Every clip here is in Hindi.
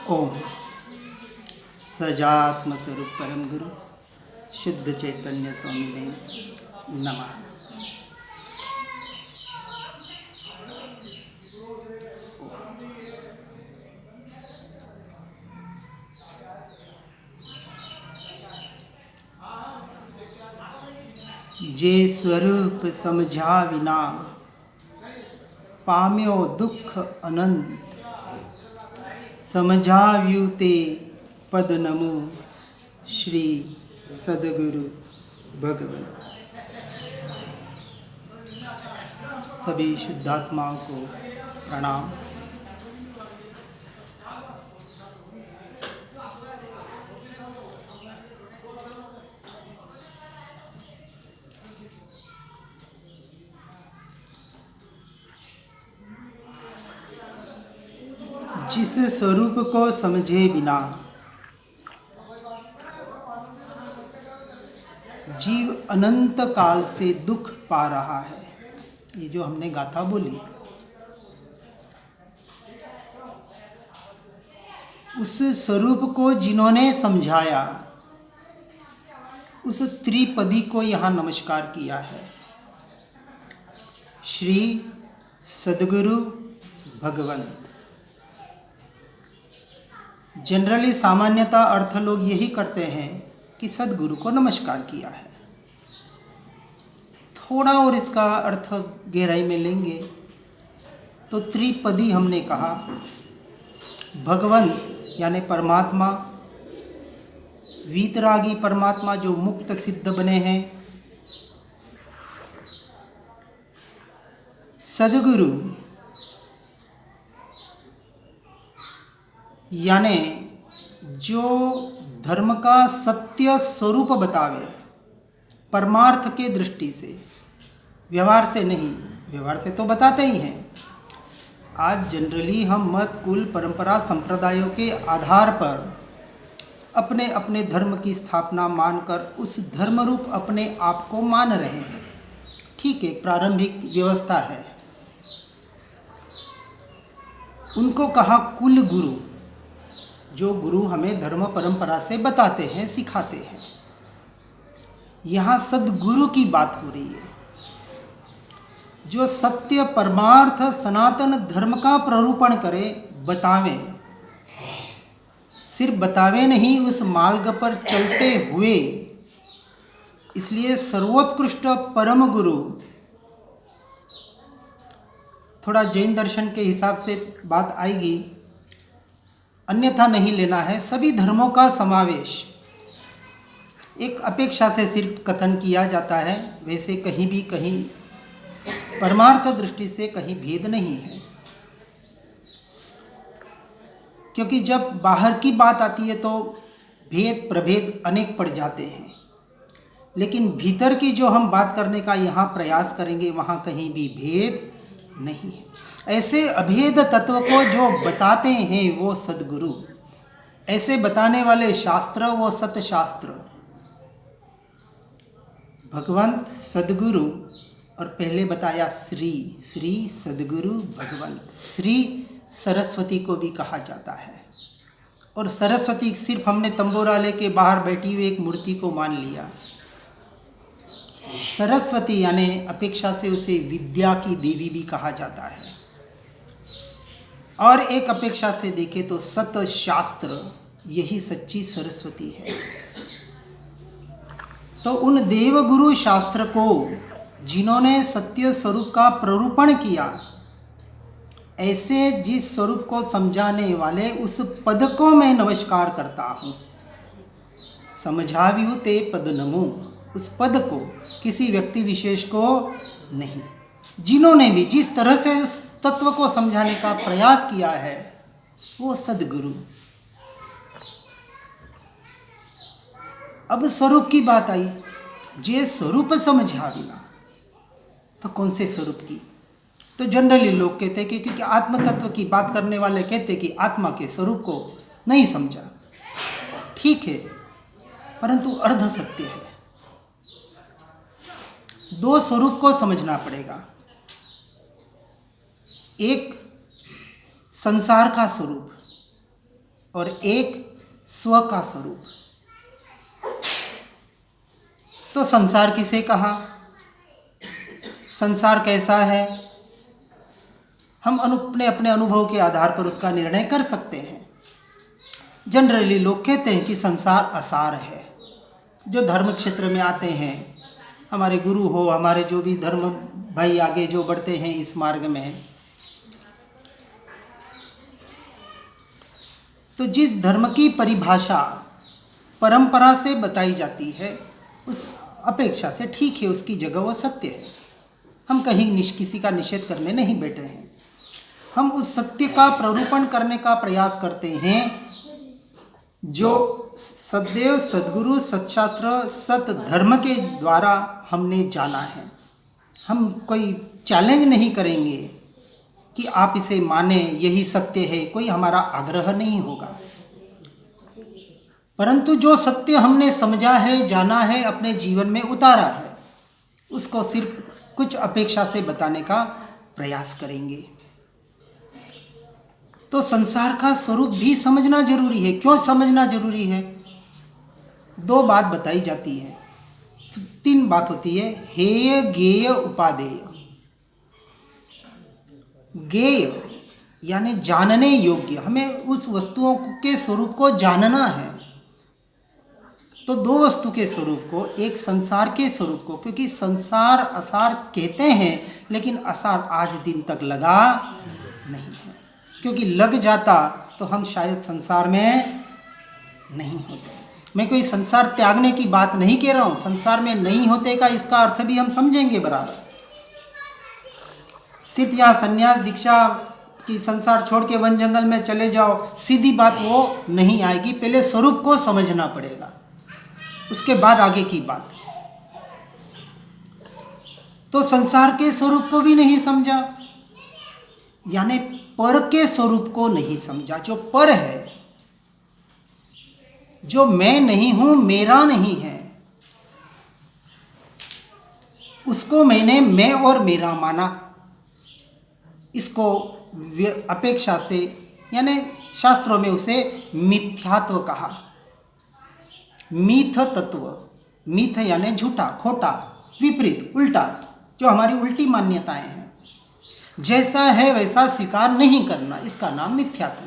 ओम सजात्म स्वरूप परम गुरु शुद्ध चैतन्य स्वामी ने नमः। जे स्वरूप समझा विना पाम्यो दुख अनंत, समझाव्यु ते पद नमो श्री सद्गुरु भगवान। सभी शुद्धात्माओं को प्रणाम। जिस स्वरूप को समझे बिना जीव अनंत काल से दुख पा रहा है, ये जो हमने गाथा बोली, उस स्वरूप को जिन्होंने समझाया, उस त्रिपदी को यहाँ नमस्कार किया है। श्री सद्गुरु भगवंत। जनरली सामान्यतः अर्थ लोग यही करते हैं कि सद्गुरु को नमस्कार किया है। थोड़ा और इसका अर्थ गहराई में लेंगे तो त्रिपदी हमने कहा, भगवंत यानी परमात्मा, वीतरागी परमात्मा जो मुक्त सिद्ध बने हैं, सद्गुरु यानी जो धर्म का सत्य स्वरूप बतावे, परमार्थ के दृष्टि से, व्यवहार से नहीं। व्यवहार से तो बताते ही हैं। आज जनरली हम मत, कुल, परंपरा, संप्रदायों के आधार पर अपने अपने धर्म की स्थापना मानकर उस धर्म रूप अपने आप को मान रहे हैं। ठीक है, प्रारंभिक व्यवस्था है। उनको कहा कुल गुरु, जो गुरु हमें धर्म परंपरा से बताते हैं, सिखाते हैं। यहाँ सद्गुरु की बात हो रही है, जो सत्य परमार्थ सनातन धर्म का प्ररूपण करे, बतावे। सिर्फ बतावे नहीं, उस मार्ग पर चलते हुए। इसलिए सर्वोत्कृष्ट परम गुरु, थोड़ा जैन दर्शन के हिसाब से बात आएगी, अन्यथा नहीं लेना है। सभी धर्मों का समावेश एक अपेक्षा से सिर्फ कथन किया जाता है, वैसे कहीं भी कहीं परमार्थ दृष्टि से कहीं भेद नहीं है। क्योंकि जब बाहर की बात आती है तो भेद प्रभेद अनेक पड़ जाते हैं, लेकिन भीतर की जो हम बात करने का यहाँ प्रयास करेंगे, वहाँ कहीं भी भेद नहीं है। ऐसे अभेद तत्व को जो बताते हैं वो सद्गुरु, ऐसे बताने वाले शास्त्र वो सतशास्त्र। भगवंत सद्गुरु, और पहले बताया श्री सद्गुरु भगवंत। श्री सरस्वती को भी कहा जाता है, और सरस्वती सिर्फ हमने तंबोरा लेके बाहर बैठी हुई एक मूर्ति को मान लिया। सरस्वती यानी अपेक्षा से उसे विद्या की देवी भी कहा जाता है। और एक अपेक्षा से देखें तो सत शास्त्र, यही सच्ची सरस्वती है। तो उन देवगुरु शास्त्र को जिन्होंने सत्य स्वरूप का प्ररूपण किया, ऐसे जिस स्वरूप को समझाने वाले उस पद को मैं नमस्कार करता हूँ। समझाव्यु ते पद नमो, उस पद को, किसी व्यक्ति विशेष को नहीं। जिन्होंने भी जिस तरह से उस तत्व को समझाने का प्रयास किया है वो सद्गुरु। अब स्वरूप की बात आई, जे स्वरूप समझा बिना, तो कौन से स्वरूप की? तो जनरली लोग कहते हैं कि क्योंकि आत्म तत्व की बात करने वाले कहते हैं कि आत्मा के स्वरूप को नहीं समझा। ठीक है, परंतु अर्ध सत्य है। दो स्वरूप को समझना पड़ेगा। एक संसार का स्वरूप, और एक स्व का स्वरूप। तो संसार किसे कहा, संसार कैसा है, हम अपने अनुभव के आधार पर उसका निर्णय कर सकते हैं। जनरली लोग कहते हैं कि संसार असार है। जो धर्म क्षेत्र में आते हैं, हमारे गुरु हो, हमारे जो भी धर्म भाई आगे जो बढ़ते हैं इस मार्ग में, तो जिस धर्म की परिभाषा परंपरा से बताई जाती है उस अपेक्षा से ठीक है, उसकी जगह वो सत्य है। हम कहीं किसी का निषेध करने नहीं बैठे हैं, हम उस सत्य का प्ररूपण करने का प्रयास करते हैं जो सदैव सद्गुरु, सत्शास्त्र, सत धर्म के द्वारा हमने जाना है। हम कोई चैलेंज नहीं करेंगे कि आप इसे माने, यही सत्य है, कोई हमारा आग्रह नहीं होगा। परंतु जो सत्य हमने समझा है, जाना है, अपने जीवन में उतारा है, उसको सिर्फ कुछ अपेक्षा से बताने का प्रयास करेंगे। तो संसार का स्वरूप भी समझना जरूरी है। क्यों समझना जरूरी है? दो बात बताई जाती है, तीन बात होती है, हेय, गेय, उपादेय। गेय यानी जानने योग्य, हमें उस वस्तुओं के स्वरूप को जानना है। तो दो वस्तु के स्वरूप को, एक संसार के स्वरूप को, क्योंकि संसार असार कहते हैं लेकिन असार आज दिन तक लगा नहीं है, क्योंकि लग जाता तो हम शायद संसार में नहीं होते। मैं कोई संसार त्यागने की बात नहीं कह रहा हूँ, संसार में नहीं होते का इसका अर्थ भी हम समझेंगे बराबर। सिर्फ यहाँ संन्यास दीक्षा कि संसार छोड़ के वन जंगल में चले जाओ, सीधी बात वो नहीं आएगी। पहले स्वरूप को समझना पड़ेगा, उसके बाद आगे की बात। तो संसार के स्वरूप को भी नहीं समझा, यानी पर के स्वरूप को नहीं समझा। जो पर है, जो मैं नहीं हूं, मेरा नहीं है, उसको मैंने मैं और मेरा माना। इसको अपेक्षा से, यानी शास्त्रों में उसे मिथ्यात्व कहा। मीथ तत्व, मीथ यानी झूठा, खोटा, विपरीत, उल्टा, जो हमारी उल्टी मान्यताएं हैं, जैसा है वैसा स्वीकार नहीं करना, इसका नाम मिथ्यात्व।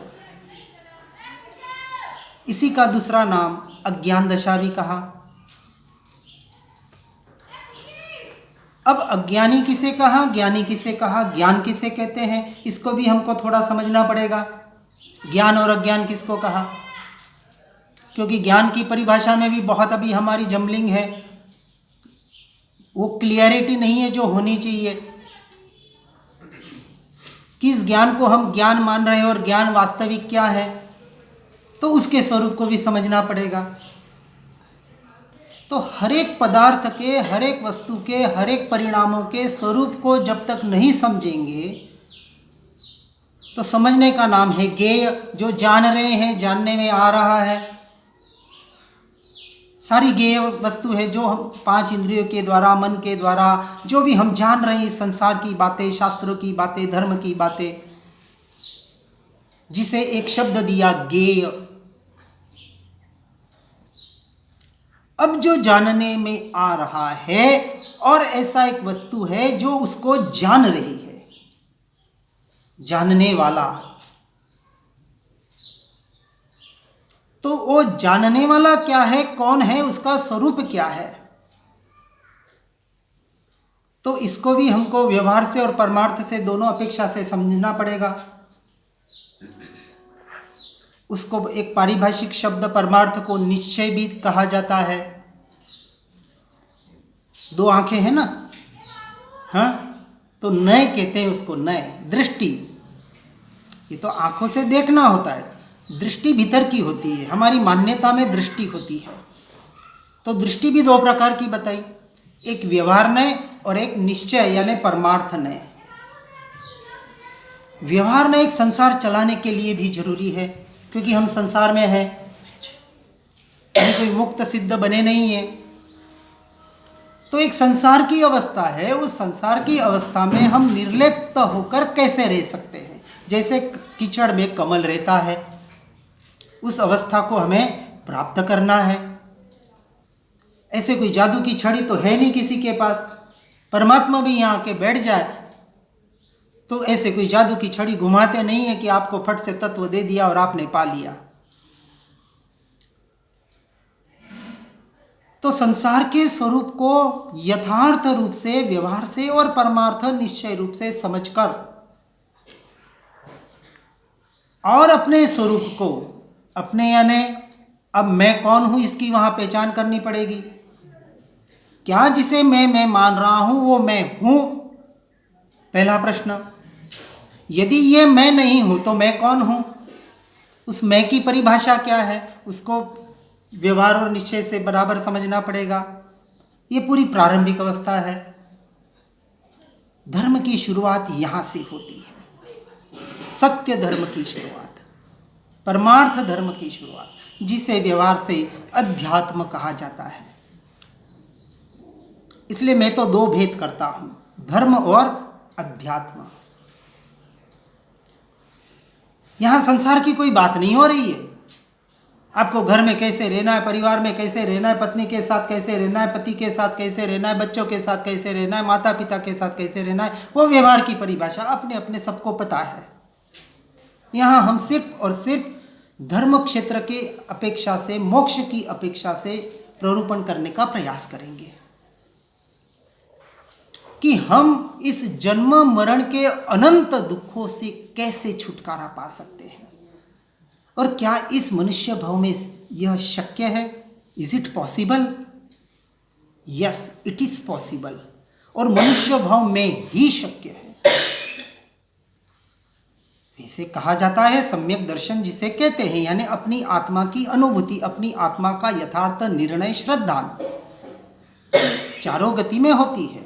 इसी का दूसरा नाम अज्ञान दशा भी कहा। अब अज्ञानी किसे कहा, ज्ञानी किसे कहा, ज्ञान किसे कहते हैं, इसको भी हमको थोड़ा समझना पड़ेगा। ज्ञान और अज्ञान किसको कहा, क्योंकि ज्ञान की परिभाषा में भी बहुत अभी हमारी जम्बलिंग है, वो क्लियरिटी नहीं है जो होनी चाहिए। किस ज्ञान को हम ज्ञान मान रहे हैं और ज्ञान वास्तविक क्या है, तो उसके स्वरूप को भी समझना पड़ेगा। तो हर एक पदार्थ के, हर एक वस्तु के, हर एक परिणामों के स्वरूप को जब तक नहीं समझेंगे तो समझने का नाम है ज्ञेय। जो जान रहे हैं, जानने में आ रहा है, सारी ज्ञेय वस्तु है जो हम पांच इंद्रियों के द्वारा, मन के द्वारा जो भी हम जान रहे हैं, संसार की बातें, शास्त्रों की बातें, धर्म की बातें, जिसे एक शब्द दिया ज्ञेय। अब जो जानने में आ रहा है और ऐसा एक वस्तु है जो उसको जान रही है, जानने वाला। तो वो जानने वाला क्या है, कौन है, उसका स्वरूप क्या है, तो इसको भी हमको व्यवहार से और परमार्थ से, दोनों अपेक्षा से समझना पड़ेगा। उसको एक पारिभाषिक शब्द परमार्थ को निश्चय भी कहा जाता है। दो आंखें हैं ना, हाँ, तो नय कहते हैं उसको, नय, दृष्टि। ये तो आंखों से देखना होता है, दृष्टि भीतर की होती है, हमारी मान्यता में दृष्टि होती है। तो दृष्टि भी दो प्रकार की बताई, एक व्यवहार नय और एक निश्चय यानी परमार्थ नय। व्यवहार नय एक संसार चलाने के लिए भी जरूरी है, क्योंकि हम संसार में हैं, हम कोई मुक्त सिद्ध बने नहीं है। तो एक संसार की अवस्था है, उस संसार की अवस्था में हम निर्लिप्त होकर कैसे रह सकते हैं। जैसे कीचड़ में कमल रहता है, उस अवस्था को हमें प्राप्त करना है। ऐसे कोई जादू की छड़ी तो है नहीं किसी के पास। परमात्मा भी यहाँ आके बैठ जाए तो ऐसे कोई जादू की छड़ी घुमाते नहीं है कि आपको फट से तत्व दे दिया और आपने पा लिया। तो संसार के स्वरूप को यथार्थ रूप से, व्यवहार से और परमार्थ निश्चय रूप से समझकर और अपने स्वरूप को, अपने यानी अब मैं कौन हूं इसकी वहां पहचान करनी पड़ेगी। क्या जिसे मैं मान रहा हूं वो मैं हूं? पहला प्रश्न। यदि ये मैं नहीं हूं तो मैं कौन हूं? उस मैं की परिभाषा क्या है, उसको व्यवहार और निश्चय से बराबर समझना पड़ेगा। ये पूरी प्रारंभिक अवस्था है। धर्म की शुरुआत यहां से होती है, सत्य धर्म की शुरुआत, परमार्थ धर्म की शुरुआत, जिसे व्यवहार से अध्यात्म कहा जाता है। इसलिए मैं तो दो भेद करता हूं, धर्म और अध्यात्म। यहां संसार की कोई बात नहीं हो रही है। आपको घर में कैसे रहना है, परिवार में कैसे रहना है, पत्नी के साथ कैसे रहना है, पति के साथ कैसे रहना है, बच्चों के साथ कैसे रहना है, माता पिता के साथ कैसे रहना है, वो व्यवहार की परिभाषा अपने अपने सबको पता है। यहाँ हम सिर्फ और सिर्फ धर्म क्षेत्र की अपेक्षा से, मोक्ष की अपेक्षा से प्ररूपण करने का प्रयास करेंगे कि हम इस जन्म मरण के अनंत दुखों से कैसे छुटकारा पा सकते हैं और क्या इस मनुष्य भाव में यह शक्य है। Is it possible? Yes, it is possible. और मनुष्य भाव में ही शक्य है। इसे कहा जाता है सम्यक दर्शन, जिसे कहते हैं यानी अपनी आत्मा की अनुभूति, अपनी आत्मा का यथार्थ निर्णय, श्रद्धा चारों गति में होती है।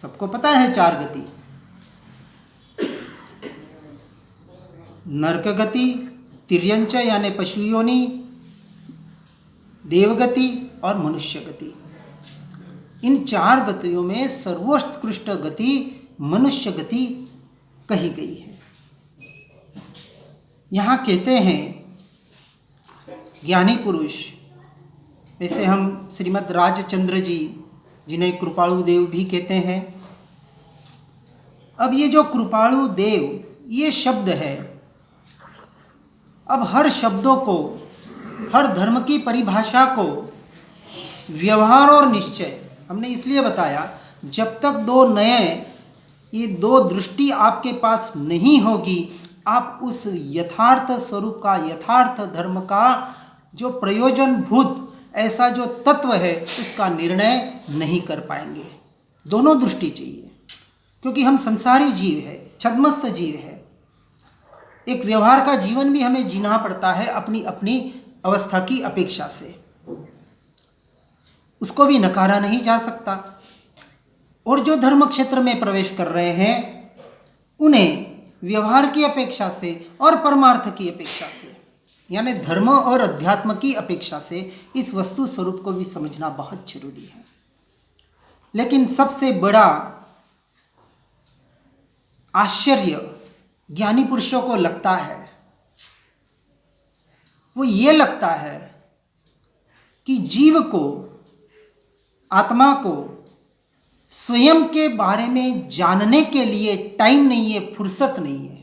सबको पता है चार गति, नरक गति, तिर्यंच यानी पशु योनि, देवगति और मनुष्य गति। इन चार गतियों में सर्वोत्कृष्ट गति मनुष्य गति कही गई है। यहाँ कहते हैं ज्ञानी पुरुष, वैसे हम श्रीमद् राजचंद्र जी, जिन्हें कृपाणु देव भी कहते हैं। अब ये जो कृपाणु देव ये शब्द है, अब हर शब्दों को, हर धर्म की परिभाषा को व्यवहार और निश्चय हमने इसलिए बताया, जब तक दो नए, ये दो दृष्टि आपके पास नहीं होगी, आप उस यथार्थ स्वरूप का, यथार्थ धर्म का जो प्रयोजनभूत ऐसा जो तत्व है उसका निर्णय नहीं कर पाएंगे। दोनों दृष्टि चाहिए, क्योंकि हम संसारी जीव है, छद्मस्त जीव है। एक व्यवहार का जीवन भी हमें जीना पड़ता है अपनी अपनी अवस्था की अपेक्षा से, उसको भी नकारा नहीं जा सकता। और जो धर्म क्षेत्र में प्रवेश कर रहे हैं उन्हें व्यवहार की अपेक्षा से और परमार्थ की अपेक्षा से, यानी धर्म और अध्यात्म की अपेक्षा से इस वस्तु स्वरूप को भी समझना बहुत जरूरी है। लेकिन सबसे बड़ा आश्चर्य ज्ञानी पुरुषों को लगता है, वो ये लगता है कि जीव को, आत्मा को स्वयं के बारे में जानने के लिए टाइम नहीं है, फुर्सत नहीं है।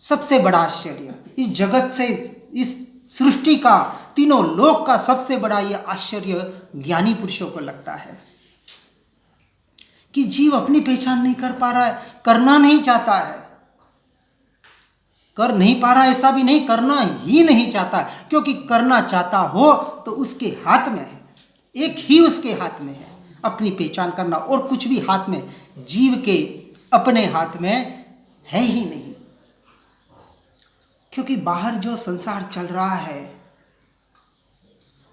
सबसे बड़ा आश्चर्य इस जगत से, इस सृष्टि का, तीनों लोक का सबसे बड़ा यह आश्चर्य ज्ञानी पुरुषों को लगता है कि जीव अपनी पहचान नहीं कर पा रहा है, करना नहीं चाहता है, कर नहीं पा रहा, ऐसा भी नहीं, करना ही नहीं चाहता, क्योंकि करना चाहता हो तो उसके हाथ में है, एक ही उसके हाथ में है अपनी पहचान करना, और कुछ भी हाथ में जीव के अपने हाथ में है ही नहीं। क्योंकि बाहर जो संसार चल रहा है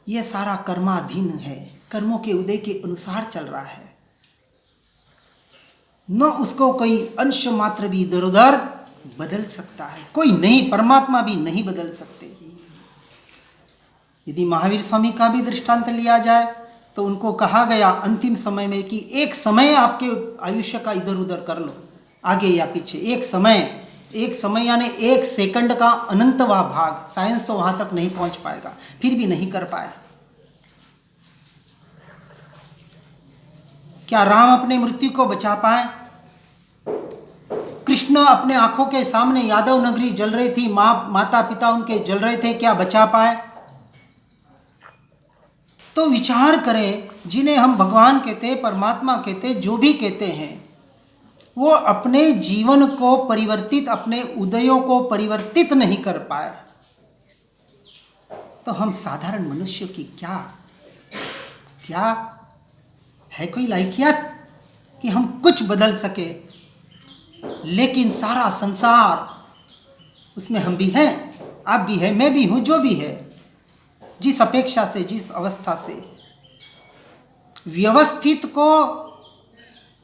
यह सारा कर्माधीन है, कर्मों के उदय के अनुसार चल रहा है, न उसको कोई अंश मात्र भी इधर उधर बदल सकता है, कोई नहीं, परमात्मा भी नहीं बदल सकते। यदि महावीर स्वामी का भी दृष्टांत लिया जाए तो उनको कहा गया अंतिम समय में कि एक समय आपके आयुष्य का इधर उधर कर लो, आगे या पीछे, एक समय एक समय यानी 1 सेकंड का अनंतवा भाग, साइंस तो वहां तक नहीं पहुंच पाएगा, फिर भी नहीं कर पाया। क्या राम अपने मृत्यु को बचा पाए? कृष्ण अपने आंखों के सामने यादव नगरी जल रही थी, माता पिता उनके जल रहे थे, क्या बचा पाए? तो विचार करें, जिन्हें हम भगवान कहते, परमात्मा कहते, जो भी कहते हैं, वो अपने जीवन को परिवर्तित, अपने उदयों को परिवर्तित नहीं कर पाए, तो हम साधारण मनुष्यों की क्या है कोई लायकियत कि हम कुछ बदल सके? लेकिन सारा संसार, उसमें हम भी हैं, आप भी हैं, मैं भी हूं, जो भी है, जिस अपेक्षा से, जिस अवस्था से व्यवस्थित को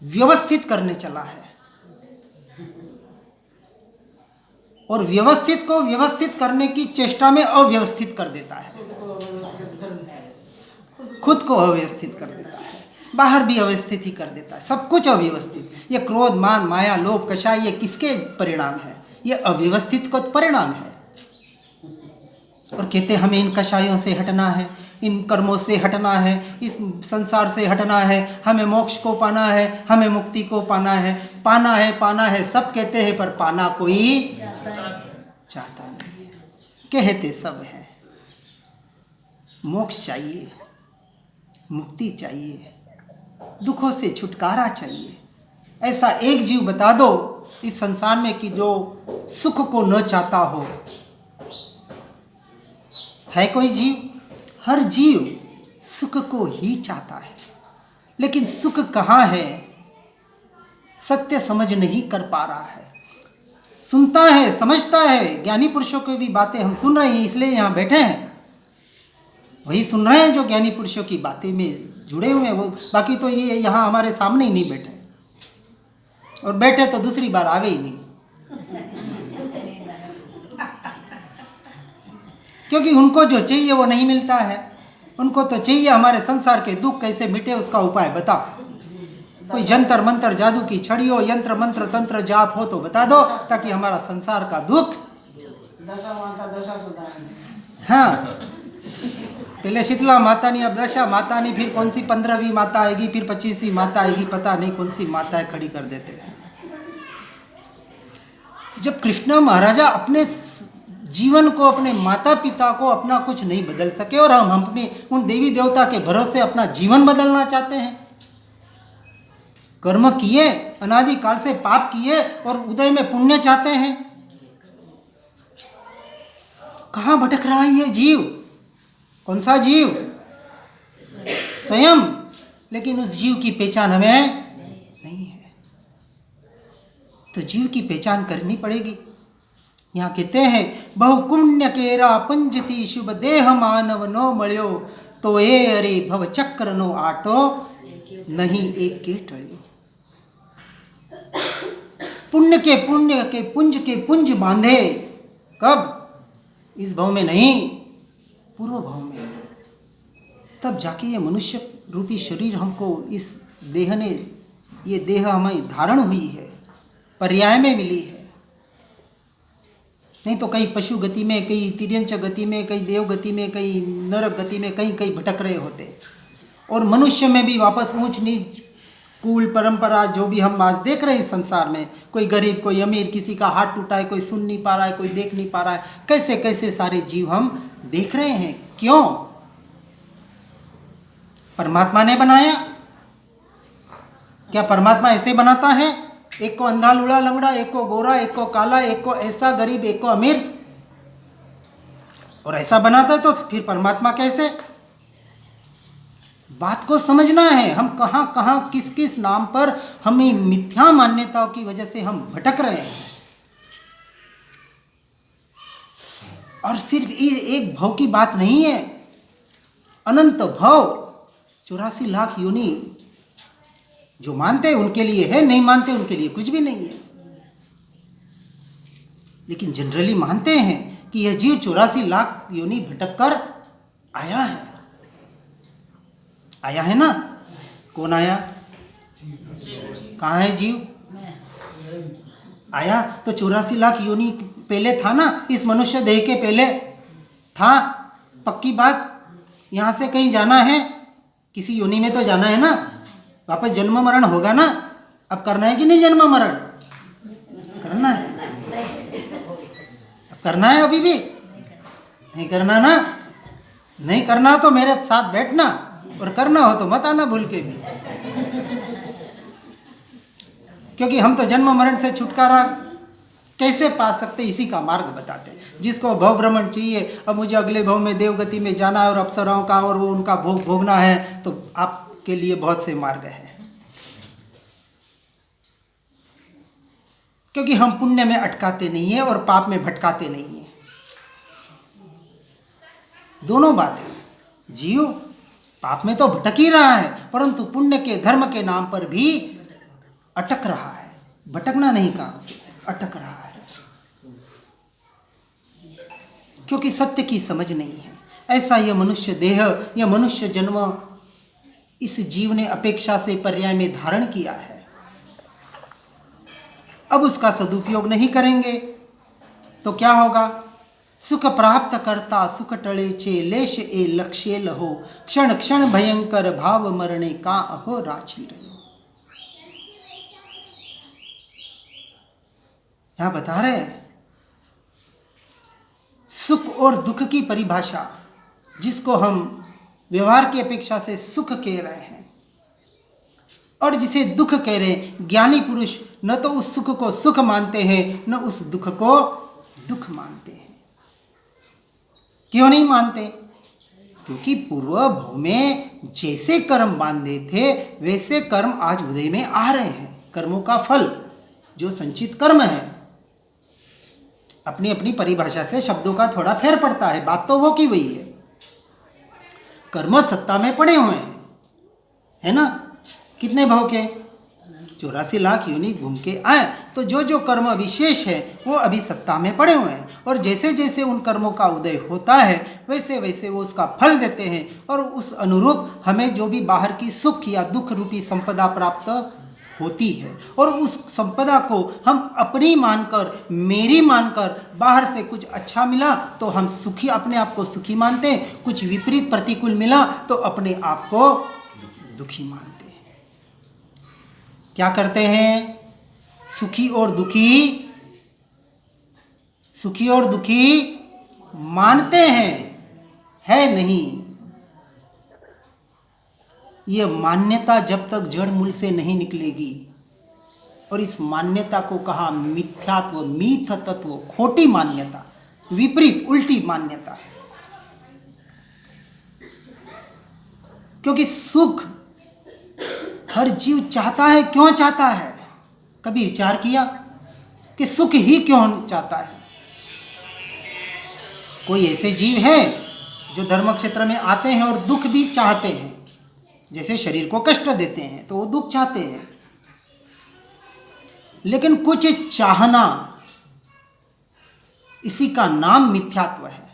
व्यवस्थित करने चला है, और व्यवस्थित को व्यवस्थित करने की चेष्टा में अव्यवस्थित कर देता है, खुद को अव्यवस्थित कर देता है, बाहर भी अव्यवस्थित ही कर देता है, सब कुछ अव्यवस्थित। ये क्रोध, मान, माया, लोभ, कषाय, ये किसके परिणाम है? ये अव्यवस्थित को परिणाम है। और कहते हमें इन कषायों से हटना है, इन कर्मों से हटना है, इस संसार से हटना है, हमें मोक्ष को पाना है, हमें मुक्ति को पाना है, पाना है, सब कहते हैं, पर पाना कोई चाहता नहीं है। कहते सब हैं, मोक्ष चाहिए, मुक्ति चाहिए, दुखों से छुटकारा चाहिए। ऐसा एक जीव बता दो इस संसार में कि जो सुख को न चाहता हो। है कोई जीव? हर जीव सुख को ही चाहता है, लेकिन सुख कहाँ है, सत्य समझ नहीं कर पा रहा है। सुनता है, समझता है, ज्ञानी पुरुषों की भी बातें हम सुन रहे हैं, इसलिए यहाँ बैठे हैं, वही सुन रहे हैं जो ज्ञानी पुरुषों की बातें में जुड़े हुए हैं वो। बाकी तो ये यहाँ हमारे सामने ही नहीं बैठे, और बैठे तो दूसरी बार आवे ही नहीं, क्योंकि उनको जो चाहिए वो नहीं मिलता है। उनको तो चाहिए हमारे संसार के दुख कैसे मिटे, उसका उपाय बताओ। कोई जंतर मंत्र, जादू की छड़ी हो, यंत्र मंत्र तंत्र जाप हो तो बता दो, ताकि हमारा संसार का दुख। हाँ, पहले शीतला माता नहीं, अब दशा माता नहीं, फिर कौन सी 15वीं माता आएगी, फिर 25वीं माता आएगी, पता नहीं कौन सी माताएं खड़ी कर देते हैं। जब कृष्ण महाराजा अपने जीवन को, अपने माता पिता को, अपना कुछ नहीं बदल सके, और हम अपने उन देवी देवता के भरोसे अपना जीवन बदलना चाहते हैं। कर्म किए, अनादि काल से पाप किए, और उदय में पुण्य चाहते हैं। कहाँ भटक रहा है ये जीव? कौन सा जीव? स्वयं। लेकिन उस जीव की पहचान हमें नहीं है, तो जीव की पहचान करनी पड़ेगी। यहाँ कहते हैं, बहु पुण्य केरा पंजती शुभ देह मानव नो मळ्यो, तो ए अरे भव चक्र नो आटो, नहीं एक के टळ्यो। पुण्य के पुंज बांधे, कब? इस भव में नहीं, पूर्व भव में। तब जाके ये मनुष्य रूपी शरीर हमको, इस देह ने, ये देह हमें धारण हुई है, पर्याय में मिली है। नहीं तो कहीं पशु गति में, कहीं तिर्यंच गति में, कहीं देव गति में, कहीं नरक गति में, कहीं कहीं भटक रहे होते। और मनुष्य में भी वापस ऊंच नीच, कुल परंपरा, जो भी हम आज देख रहे हैं इस संसार में, कोई गरीब, कोई अमीर, किसी का हाथ टूटा है, कोई सुन नहीं पा रहा है, कोई देख नहीं पा रहा है, कैसे कैसे सारे जीव हम देख रहे हैं। क्यों? परमात्मा ने बनाया। क्या परमात्मा ऐसे बनाता है? एक को अंधा लूड़ा लंगड़ा, एक को गोरा, एक को काला, एक को ऐसा गरीब, एक को अमीर, और ऐसा बनाता है तो फिर परमात्मा कैसे? बात को समझना है। हम कहाँ कहाँ, किस किस नाम पर हमें मिथ्या मान्यताओं की वजह से हम भटक रहे हैं। और सिर्फ एक भव की बात नहीं है, अनंत भव, 84 लाख योनि। जो मानते हैं उनके लिए है, नहीं मानते उनके लिए कुछ भी नहीं है। लेकिन जनरली मानते हैं कि यह जीव 84 लाख योनि भटक कर आया है। आया है ना? कौन आया? कहाँ है जीव? आया तो 84 लाख योनि पहले था ना, इस मनुष्य देह के पहले था, पक्की बात। यहाँ से कहीं जाना है, किसी योनि में तो जाना है ना, वापस जन्म मरण होगा ना। अब करना है कि नहीं जन्म मरण? करना है, अब करना है, अभी भी नहीं करना ना? नहीं करना तो मेरे साथ बैठना, और करना हो तो मत आना भूल के भी, क्योंकि हम तो जन्म मरण से छुटकारा कैसे पा सकते, इसी का मार्ग बताते हैं। जिसको भव भ्रमण चाहिए, अब मुझे अगले भव में देवगति में जाना है और अप्सराओं का और वो उनका भोग भोगना है, तो आपके लिए बहुत से मार्ग हैं, क्योंकि हम पुण्य में अटकाते नहीं है और पाप में भटकाते नहीं है। दोनों बातें, जीव पाप में तो भटक ही रहा है, परंतु पुण्य के धर्म के नाम पर भी अटक रहा है। भटकना नहीं कहा से, अटक रहा है, क्योंकि सत्य की समझ नहीं है। ऐसा यह मनुष्य देह, यह मनुष्य जन्म इस जीव ने अपेक्षा से पर्याय में धारण किया है। अब उसका सदुपयोग नहीं करेंगे तो क्या होगा? सुख प्राप्त करता सुख टले चे, लेश ए लक्ष्य लहो, क्षण क्षण भयंकर भाव मरणे का अहो राची रहो। यहां बता रहे हैं सुख और दुख की परिभाषा, जिसको हम व्यवहार की अपेक्षा से सुख कह रहे हैं और जिसे दुख कह रहे हैं। ज्ञानी पुरुष न तो उस सुख को सुख मानते हैं, न उस दुख को दुख मानते हैं। क्यों नहीं मानते? क्योंकि पूर्व भव में जैसे कर्म बांधे थे वैसे कर्म आज उदय में आ रहे हैं। कर्मों का फल जो संचित कर्म है, अपनी अपनी परिभाषा से शब्दों का थोड़ा फेर पड़ता है, बात तो वो की वही है। कर्म सत्ता में पड़े हुए हैं, है ना? कितने भव के? 84 लाख योनि घूम के आए, तो जो जो कर्म विशेष है वो अभी सत्ता में पड़े हुए हैं, और जैसे जैसे उन कर्मों का उदय होता है वैसे वैसे वो उसका फल देते हैं, और उस अनुरूप हमें जो भी बाहर की सुख या दुख रूपी संपदा प्राप्त होती है, और उस संपदा को हम अपनी मानकर, मेरी मानकर, बाहर से कुछ अच्छा मिला तो हम सुखी, अपने आप को सुखी मानते हैं, कुछ विपरीत प्रतिकूल मिला तो अपने आप को दुखी मानते हैं। क्या करते हैं? सुखी और दुखी, सुखी और दुखी मानते हैं, है नहीं। ये मान्यता जब तक जड़ मूल से नहीं निकलेगी, और इस मान्यता को कहा मिथ्यात्व, मीथ तत्व, खोटी मान्यता, विपरीत उल्टी मान्यता। क्योंकि सुख हर जीव चाहता है। क्यों चाहता है? कभी विचार किया कि सुख ही क्यों चाहता है? कोई ऐसे जीव है जो धर्म क्षेत्र में आते हैं और दुख भी चाहते हैं, जैसे शरीर को कष्ट देते हैं तो वो दुख चाहते हैं, लेकिन कुछ चाहना, इसी का नाम मिथ्यात्व है।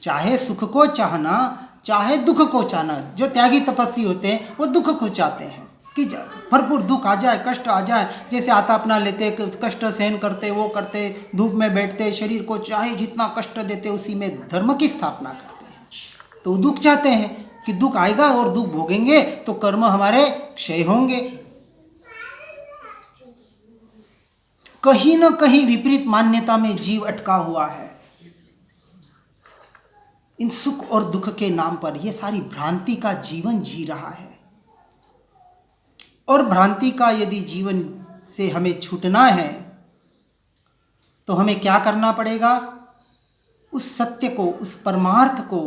चाहे सुख को चाहना, चाहे दुख को चाहना। जो त्यागी तपस्वी होते हैं वो दुख को चाहते हैं कि भरपूर दुख आ जाए, कष्ट आ जाए, जैसे आता अपना लेते, कष्ट सहन करते, वो करते, धूप में बैठते, शरीर को चाहे जितना कष्ट देते उसी में धर्म की स्थापना करते हैं। तो दुख चाहते हैं कि दुख आएगा और दुख भोगेंगे तो कर्म हमारे क्षय होंगे। कहीं न कहीं विपरीत मान्यता में जीव अटका हुआ है। इन सुख और दुख के नाम पर यह सारी भ्रांति का जीवन जी रहा है, और भ्रांति का यदि जीवन से हमें छूटना है तो हमें क्या करना पड़ेगा? उस सत्य को, उस परमार्थ को,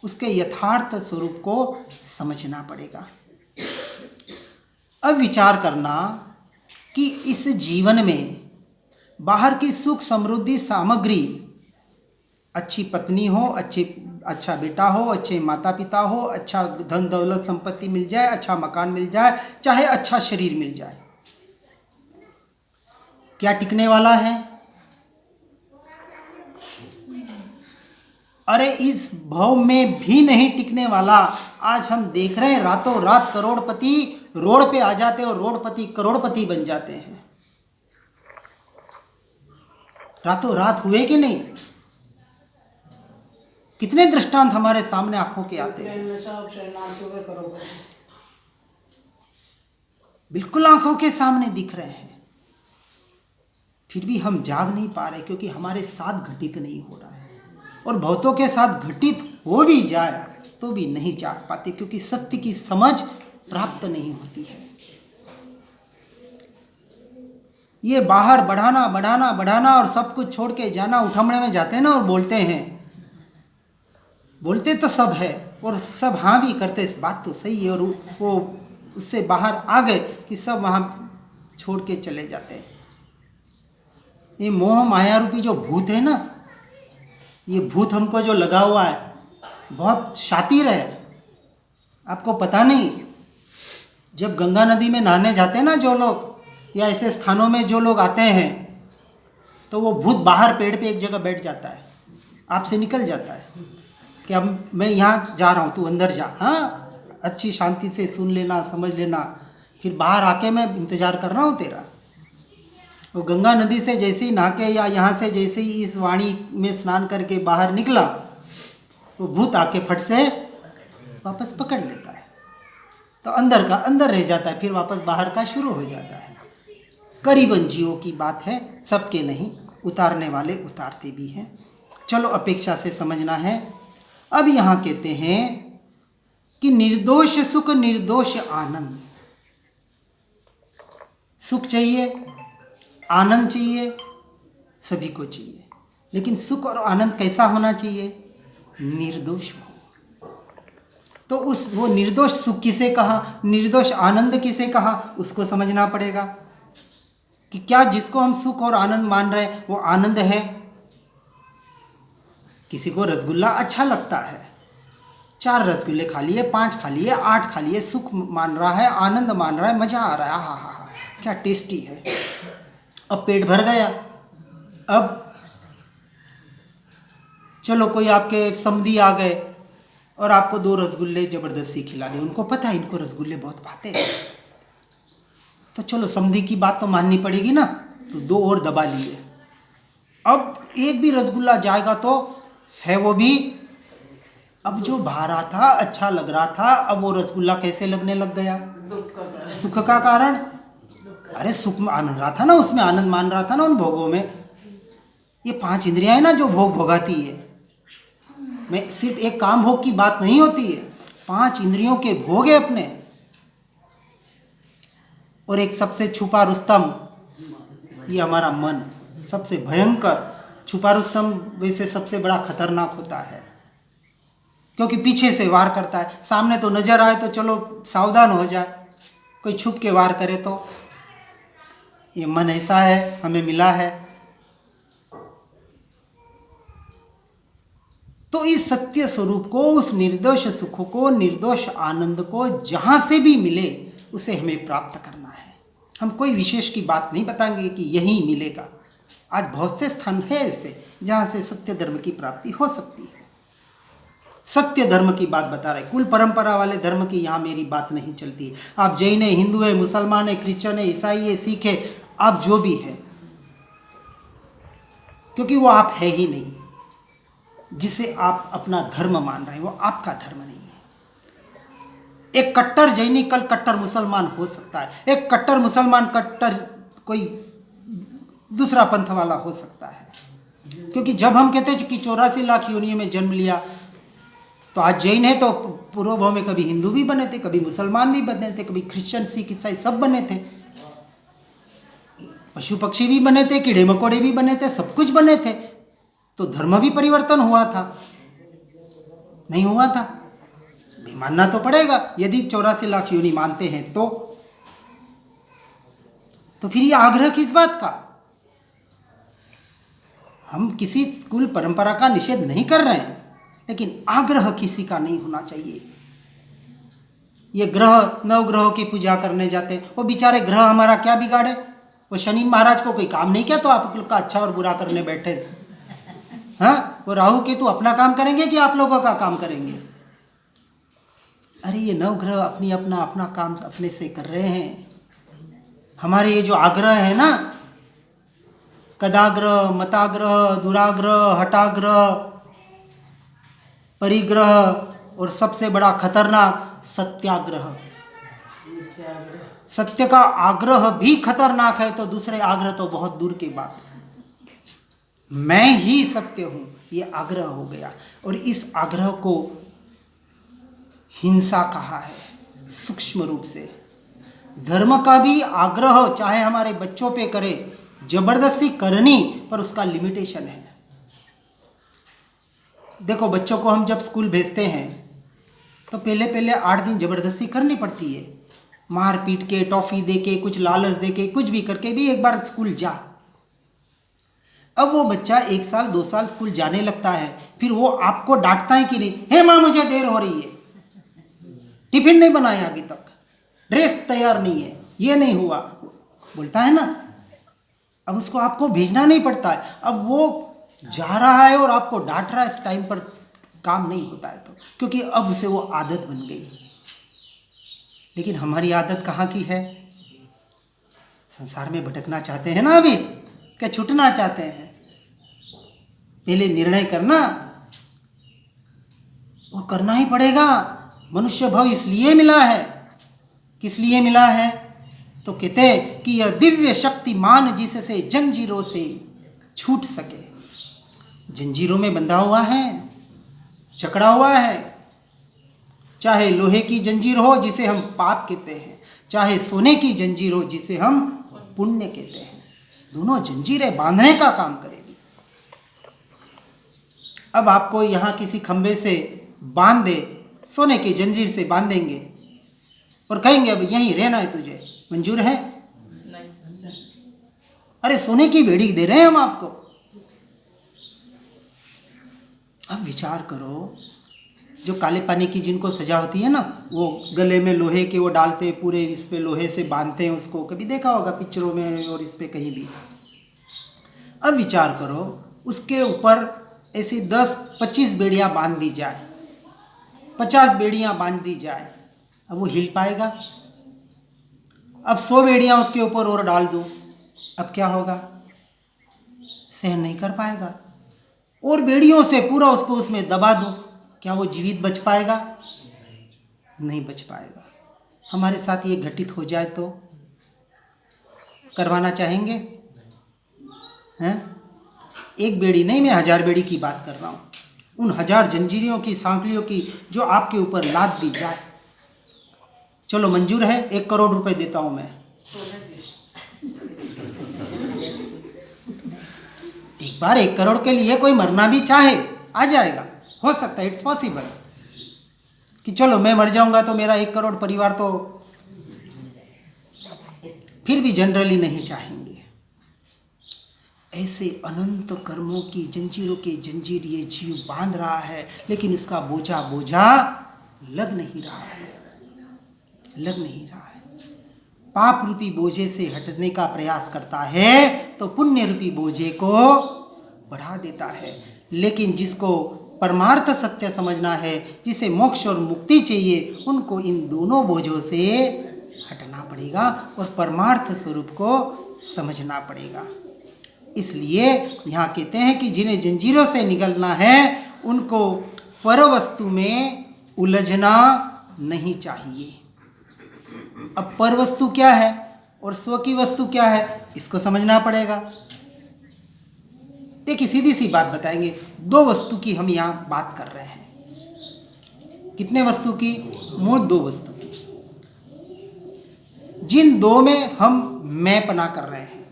उसके यथार्थ स्वरूप को समझना पड़ेगा। अब विचार करना कि इस जीवन में बाहर की सुख समृद्धि सामग्री, अच्छी पत्नी हो, अच्छा बेटा हो, अच्छे माता पिता हो, अच्छा धन दौलत संपत्ति मिल जाए, अच्छा मकान मिल जाए, चाहे अच्छा शरीर मिल जाए, क्या टिकने वाला है? अरे इस भव में भी नहीं टिकने वाला। आज हम देख रहे हैं रातों रात करोड़पति रोड पे आ जाते हैं और रोडपति करोड़पति बन जाते हैं। रातों रात हुए कि नहीं? कितने दृष्टांत हमारे सामने आंखों के आते हैं, बिल्कुल आंखों के सामने दिख रहे हैं, फिर भी हम जाग नहीं पा रहे क्योंकि हमारे साथ घटित नहीं हो रहा है। और बहुतों के साथ घटित हो भी जाए तो भी नहीं जाग पाते क्योंकि सत्य की समझ प्राप्त नहीं होती है। ये बाहर बढ़ाना बढ़ाना बढ़ाना और सब कुछ छोड़ के जाना, उठमड़े में जाते हैं ना और बोलते हैं, बोलते तो सब है और सब हाँ भी करते, इस बात तो सही है, और वो उससे बाहर आ गए कि सब वहाँ छोड़ के चले जाते हैं। ये मोह माया रूपी जो भूत है ना, ये भूत हमको जो लगा हुआ है बहुत शातिर है, आपको पता नहीं। जब गंगा नदी में नहाने जाते हैं ना जो लोग, या ऐसे स्थानों में जो लोग आते हैं, तो वो भूत बाहर पेड़ पे एक जगह बैठ जाता है, आपसे निकल जाता है कि अब मैं यहाँ जा रहा हूँ, तू अंदर जा, हाँ अच्छी शांति से सुन लेना, समझ लेना, फिर बाहर आके मैं इंतज़ार कर रहा हूँ तेरा। वो गंगा नदी से जैसे ही नहा के या यहाँ से जैसे ही इस वाणी में स्नान करके बाहर निकला, वो भूत आके फट से वापस पकड़ लेता है, तो अंदर का अंदर रह जाता है, फिर वापस बाहर का शुरू हो जाता है। करीबन जीवों की बात है, सबके नहीं, उतारने वाले उतारते भी हैं। चलो अपेक्षा से समझना है। अब यहाँ कहते हैं कि निर्दोष सुख निर्दोष आनंद। सुख चाहिए, आनंद चाहिए, सभी को चाहिए, लेकिन सुख और आनंद कैसा होना चाहिए? निर्दोष हो। तो उस वो निर्दोष सुख किसे कहा, निर्दोष आनंद किसे कहा, उसको समझना पड़ेगा कि क्या जिसको हम सुख और आनंद मान रहे हैं वो आनंद है। किसी को रसगुल्ला अच्छा लगता है, 4 रसगुल्ले खा लिए, 5 खा लिए, 8 खा लिए, सुख मान रहा है, आनंद मान रहा है, मजा आ रहा है, हा हा हा क्या टेस्टी है। अब पेट भर गया, अब चलो कोई आपके समधी आ गए और आपको 2 रसगुल्ले जबरदस्ती खिला दे, उनको पता है इनको रसगुल्ले बहुत भाते हैं, तो चलो समधी की बात तो माननी पड़ेगी ना, तो 2 और दबा लिए। अब एक भी रसगुल्ला जाएगा तो है वो भी, अब जो भा रहा था, अच्छा लग रहा था, अब वो रसगुल्ला कैसे लगने लग गया? सुख का कारण। अरे सुख मान रहा था ना, उसमें आनंद मान रहा था ना उन भोगों में। ये 5 इंद्रियां है ना जो भोग भोगाती है, मैं सिर्फ एक काम भोग की बात नहीं होती है, 5 इंद्रियों के भोग है अपने। और एक सबसे छुपा रुस्तम, ये हमारा मन, सबसे भयंकर छुपा रुस्तम, वैसे सबसे बड़ा खतरनाक होता है क्योंकि पीछे से वार करता है, सामने तो नजर आए तो चलो सावधान हो जाए, कोई छुप के वार करे तो। ये मन ऐसा है, हमें मिला है। तो इस सत्य स्वरूप को, उस निर्दोष सुख को, निर्दोष आनंद को जहां से भी मिले उसे हमें प्राप्त करना है। हम कोई विशेष की बात नहीं बताएंगे कि यही मिलेगा। आज बहुत से स्थान है ऐसे जहां से सत्य धर्म की प्राप्ति हो सकती है। सत्य धर्म की बात बता रहे, कुल परंपरा वाले धर्म की यहाँ मेरी बात नहीं चलती है। आप जैन है, हिंदू है, मुसलमान है, क्रिश्चियन है, ईसाई है, सिख है, आप जो भी है, क्योंकि वो आप है ही नहीं। जिसे आप अपना धर्म मान रहे हैं वो आपका धर्म नहीं है। एक कट्टर जैनी कल कट्टर मुसलमान हो सकता है, एक कट्टर मुसलमान कट्टर कोई दूसरा पंथ वाला हो सकता है। क्योंकि जब हम कहते हैं कि 84 लाख योनियों में जन्म लिया, तो आज जैन है तो पूर्व भाव में कभी हिंदू भी बने थे, कभी मुसलमान भी बने थे, कभी क्रिश्चियन, सिख, ईसाई सब बने थे, पशु पक्षी भी बने थे, कीड़े मकोड़े भी बने थे, सब कुछ बने थे। तो धर्म भी परिवर्तन हुआ था? नहीं हुआ था। मानना तो पड़ेगा, यदि 84 लाख योनि मानते हैं तो फिर ये आग्रह किस बात का? हम किसी कुल परंपरा का निषेध नहीं कर रहे हैं, लेकिन आग्रह किसी का नहीं होना चाहिए। ये ग्रह, नवग्रहों की पूजा करने जाते, वो बेचारे ग्रह हमारा क्या बिगाड़े? वो शनि महाराज को कोई काम नहीं किया तो आप लोग का अच्छा और बुरा करने बैठे। हाँ, वो राहु केतु अपना काम करेंगे कि आप लोगों का काम करेंगे? अरे ये नवग्रह अपनी अपना काम अपने से कर रहे हैं। हमारे ये जो आग्रह है ना, कदाग्रह, मताग्रह, दुराग्रह, हटाग्रह, परिग्रह और सबसे बड़ा खतरनाक सत्याग्रह। सत्य का आग्रह भी खतरनाक है, तो दूसरे आग्रह तो बहुत दूर की बात। मैं ही सत्य हूं, ये आग्रह हो गया। और इस आग्रह को हिंसा कहा है सूक्ष्म रूप से। धर्म का भी आग्रह चाहे हमारे बच्चों पे करे, जबरदस्ती करनी, पर उसका लिमिटेशन है। देखो, बच्चों को हम जब स्कूल भेजते हैं तो पहले 8 दिन जबरदस्ती करनी पड़ती है, मार पीट के, टॉफी दे के, कुछ लालच दे के, कुछ भी करके भी एक बार स्कूल जा। अब वो बच्चा 1 साल 2 साल स्कूल जाने लगता है, फिर वो आपको डांटता है कि नहीं, हे माँ मुझे देर हो रही है, टिफिन नहीं बनाया अभी तक, ड्रेस तैयार नहीं है, ये नहीं हुआ, बोलता है ना। अब उसको आपको भेजना नहीं पड़ता है, अब वो जा रहा है और आपको डांट रहा है, इस टाइम पर काम नहीं होता है तो, क्योंकि अब उसे वो आदत बन गई। लेकिन हमारी आदत कहाँ की है? संसार में भटकना चाहते हैं ना, अभी क्या छूटना चाहते हैं? पहले निर्णय करना, और करना ही पड़ेगा। मनुष्य भव इसलिए मिला है, किस लिए मिला है? तो कहते हैं कि यह दिव्य शक्तिमान जिससे जंजीरों से छूट सके। जंजीरों में बंधा हुआ है, जकड़ा हुआ है, चाहे लोहे की जंजीर हो जिसे हम पाप कहते हैं, चाहे सोने की जंजीर हो जिसे हम पुण्य कहते हैं, दोनों जंजीरें बांधने का काम करेगी। अब आपको यहाँ किसी खंबे से बांध दे, सोने की जंजीर से बांधेंगे और कहेंगे अब यहीं रहना है तुझे, मंजूर है? अरे सोने की बेड़ी दे रहे हैं हम आपको। अब विचार करो, जो काले पानी की जिनको सजा होती है ना, वो गले में लोहे के वो डालते, पूरे इस पे लोहे से बांधते हैं उसको, कभी देखा होगा पिक्चरों में और इस पे कहीं भी। अब विचार करो, उसके ऊपर ऐसी 10-25 बेड़ियां बांध दी जाए, 50 बेड़ियां बांध दी जाए, अब वो हिल पाएगा? अब 100 बेड़ियां उसके ऊपर और डाल दूं, अब क्या होगा? सहन नहीं कर पाएगा। और बेड़ियों से पूरा उसको उसमें दबा दूं, क्या वो जीवित बच पाएगा? नहीं बच पाएगा। हमारे साथ ये घटित हो जाए तो करवाना चाहेंगे? हैं? एक बेड़ी नहीं, मैं 1000 बेड़ी की बात कर रहा हूँ। उन 1000 जंजीरों की, सांकलियों की जो आपके ऊपर लाद दी जाए। चलो मंजूर है, 1 करोड़ रुपए देता हूँ मैं। एक बार 1 करोड़ के लिए कोई मरना भी चाहे, आ जाएगा, हो सकता है, इट्स पॉसिबल कि चलो मैं मर जाऊंगा तो मेरा 1 करोड़ परिवार तो, फिर भी जनरली नहीं चाहेंगे। ऐसे अनंत कर्मों की जंजीरों के जंजीर ये जीव बांध रहा है, लेकिन उसका बोझा लग नहीं रहा है, लग नहीं रहा है। पाप रूपी बोझे से हटने का प्रयास करता है तो पुण्य रूपी बोझे को बढ़ा देता है। लेकिन जिसको परमार्थ सत्य समझना है, जिसे मोक्ष और मुक्ति चाहिए, उनको इन दोनों बोझों से हटना पड़ेगा और परमार्थ स्वरूप को समझना पड़ेगा। इसलिए यहाँ कहते हैं कि जिन्हें जंजीरों से निकलना है, उनको पर वस्तु में उलझना नहीं चाहिए। अब पर वस्तु क्या है और स्व की वस्तु क्या है, इसको समझना पड़ेगा। देखिए सीधी सी बात बताएंगे, 2 वस्तु की हम यहाँ बात कर रहे हैं। कितने वस्तु की? मूल 2 वस्तु की। जिन 2 में हम मैं पना कर रहे हैं,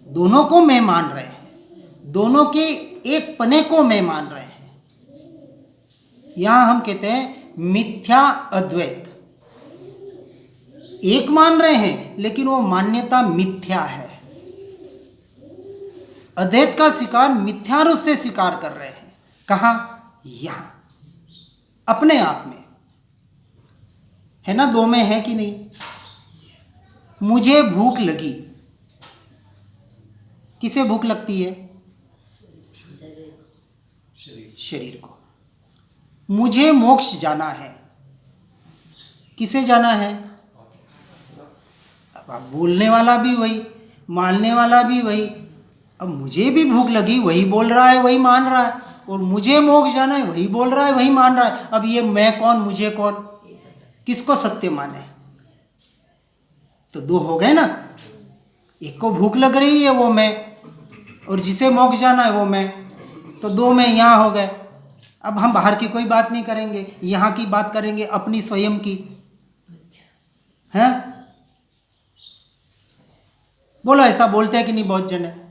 दोनों को मैं मान रहे हैं, दोनों के एक पने को मैं मान रहे हैं, यहां हम कहते हैं मिथ्या अद्वैत। एक मान रहे हैं लेकिन वो मान्यता मिथ्या है। अद्वैत का स्वीकार मिथ्या रूप से स्वीकार कर रहे हैं। कहां? यहां अपने आप में है ना। 2 में है कि नहीं? मुझे भूख लगी, किसे भूख लगती है? शरीर को। मुझे मोक्ष जाना है, किसे जाना है? अब बोलने वाला भी वही, मानने वाला भी वही। अब मुझे भी भूख लगी, वही बोल रहा है, वही मान रहा है, और मुझे मोक्ष जाना है, वही बोल रहा है, वही मान रहा है। अब ये मैं कौन, मुझे कौन, किसको सत्य माने? तो दो हो गए ना। एक को भूख लग रही है वो मैं, और जिसे मोक्ष जाना है वो मैं, तो दो मैं यहाँ हो गए। अब हम बाहर की कोई बात नहीं करेंगे, यहाँ की बात करेंगे, अपनी स्वयं की। हैं? बोलो, ऐसा बोलते हैं कि नहीं? बहुत जन है।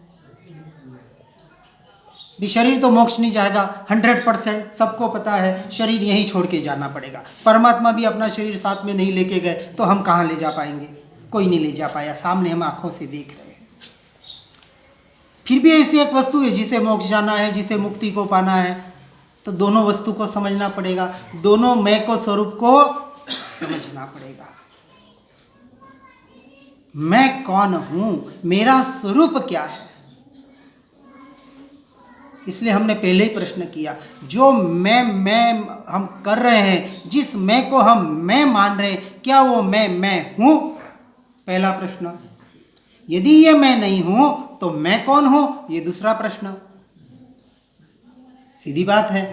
भी शरीर तो मोक्ष नहीं जाएगा, 100% सबको पता है, शरीर यहीं छोड़ के जाना पड़ेगा। परमात्मा भी अपना शरीर साथ में नहीं लेके गए, तो हम कहाँ ले जा पाएंगे? कोई नहीं ले जा पाया, सामने हम आंखों से देख रहे हैं। फिर भी ऐसी एक वस्तु है जिसे मोक्ष जाना है, जिसे मुक्ति को पाना है, तो दोनों वस्तु को समझना पड़ेगा, दोनों मैं को स्वरूप को समझना पड़ेगा। मैं कौन हूं, मेरा स्वरूप क्या है? इसलिए हमने पहले ही प्रश्न किया, जो मैं हम कर रहे हैं, जिस मैं को हम मैं मान रहे हैं, क्या वो मैं हूं? पहला प्रश्न। यदि ये मैं नहीं हूं तो मैं कौन हूं? ये दूसरा प्रश्न। सीधी बात है।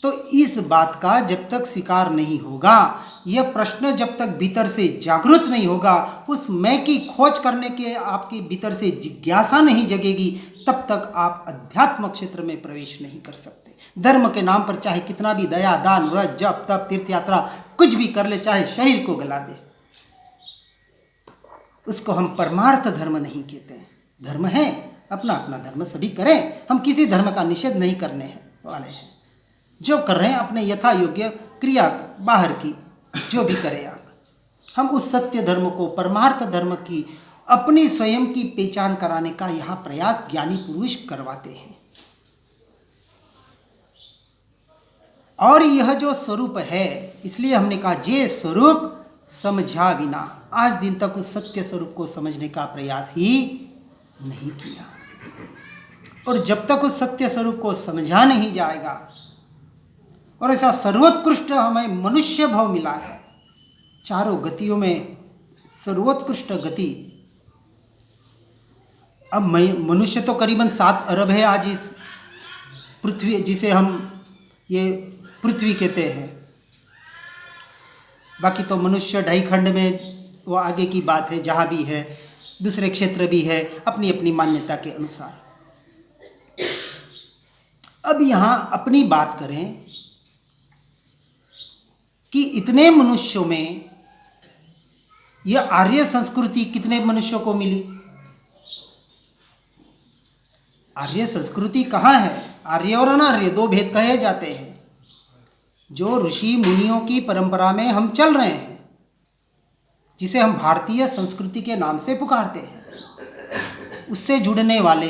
तो इस बात का जब तक स्वीकार नहीं होगा, यह प्रश्न जब तक भीतर से जागृत नहीं होगा, उस मैं की खोज करने के आपके भीतर से जिज्ञासा नहीं जगेगी, तब तक आप अध्यात्म क्षेत्र में प्रवेश नहीं कर सकते। धर्म के नाम पर चाहे कितना भी दया, दान, व्रत, जप, तप, तीर्थ यात्रा कुछ भी कर ले, चाहे शरीर को गला दे, उसको हम परमार्थ धर्म नहीं कहते हैं। धर्म है, अपना अपना धर्म सभी करें, हम किसी धर्म का निषेध नहीं करने वाले हैं। जो कर रहे हैं अपने यथा योग्य क्रिया बाहर की जो भी करें आप, हम उस सत्य धर्म को, परमार्थ धर्म की अपनी स्वयं की पहचान कराने का यहाँ प्रयास ज्ञानी पुरुष करवाते हैं। और यह जो स्वरूप है, इसलिए हमने कहा जे स्वरूप समझा बिना, आज दिन तक उस सत्य स्वरूप को समझने का प्रयास ही नहीं किया। और जब तक उस सत्य स्वरूप को समझा नहीं जाएगा, और ऐसा सर्वोत्कृष्ट हमें मनुष्य भाव मिला है, चारों गतियों में सर्वोत्कृष्ट गति। अब मनुष्य तो करीबन 7 अरब है आज इस पृथ्वी, जिसे हम ये पृथ्वी कहते हैं। बाकी तो मनुष्य 2.5 खंड में, वो आगे की बात है, जहाँ भी है, दूसरे क्षेत्र भी है, अपनी अपनी मान्यता के अनुसार। अब यहाँ अपनी बात करें कि इतने मनुष्यों में यह आर्य संस्कृति कितने मनुष्यों को मिली? आर्य संस्कृति कहाँ है? आर्य और अनार्य दो भेद कहे जाते हैं। जो ऋषि मुनियों की परंपरा में हम चल रहे हैं, जिसे हम भारतीय संस्कृति के नाम से पुकारते हैं, उससे जुड़ने वाले,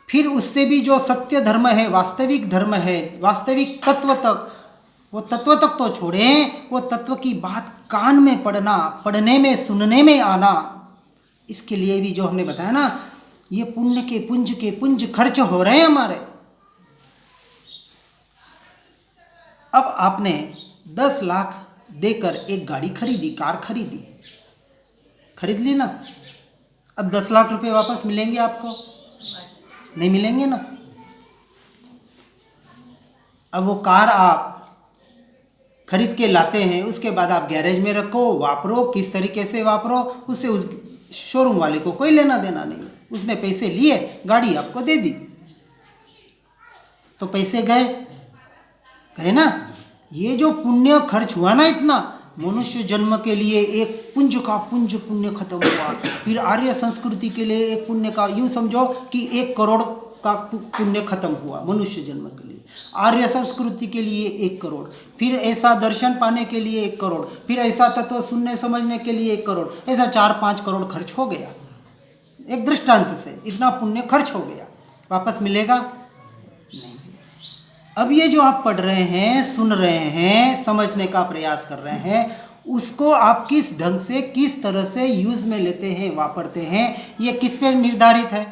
फिर उससे भी जो सत्य धर्म है, वास्तविक धर्म है, वास्तविक तत्व तक, वो तत्व तक तो छोड़ें, वो तत्व की बात कान में पढ़ना, पढ़ने में, सुनने में आना, इसके लिए भी जो हमने बताया ना, ये पुण्य के पुंज खर्च हो रहे हैं हमारे। अब आपने 10 लाख देकर एक गाड़ी खरीदी, कार खरीदी, खरीद ली ना, अब 10 लाख रुपए वापस मिलेंगे आपको? नहीं मिलेंगे ना। अब वो कार आप खरीद के लाते हैं, उसके बाद आप गैरेज में रखो, वापरो, किस तरीके से वापरो, उससे उस शोरूम वाले को कोई लेना देना नहीं। उसने पैसे लिए, गाड़ी आपको दे दी, तो पैसे गए ना। ये जो पुण्य खर्च हुआ ना, इतना मनुष्य जन्म के लिए एक पुंज का पुंज पुण्य खत्म हुआ, फिर आर्य संस्कृति के लिए एक पुण्य का, यूँ समझो कि 1 करोड़ का पुण्य खत्म हुआ मनुष्य जन्म के लिए, आर्य संस्कृति के लिए 1 करोड़, फिर ऐसा दर्शन पाने के लिए 1 करोड़, फिर ऐसा तत्व सुनने समझने के लिए 1 करोड़, ऐसा 4-5 करोड़ खर्च हो गया। एक दृष्टांत से इतना पुण्य खर्च हो गया, वापस मिलेगा नहीं। अब ये जो आप पढ़ रहे हैं, सुन रहे हैं, समझने का प्रयास कर रहे हैं, उसको आप किस ढंग से, किस तरह से यूज में लेते हैं, वापरते हैं, ये किस पे निर्धारित है?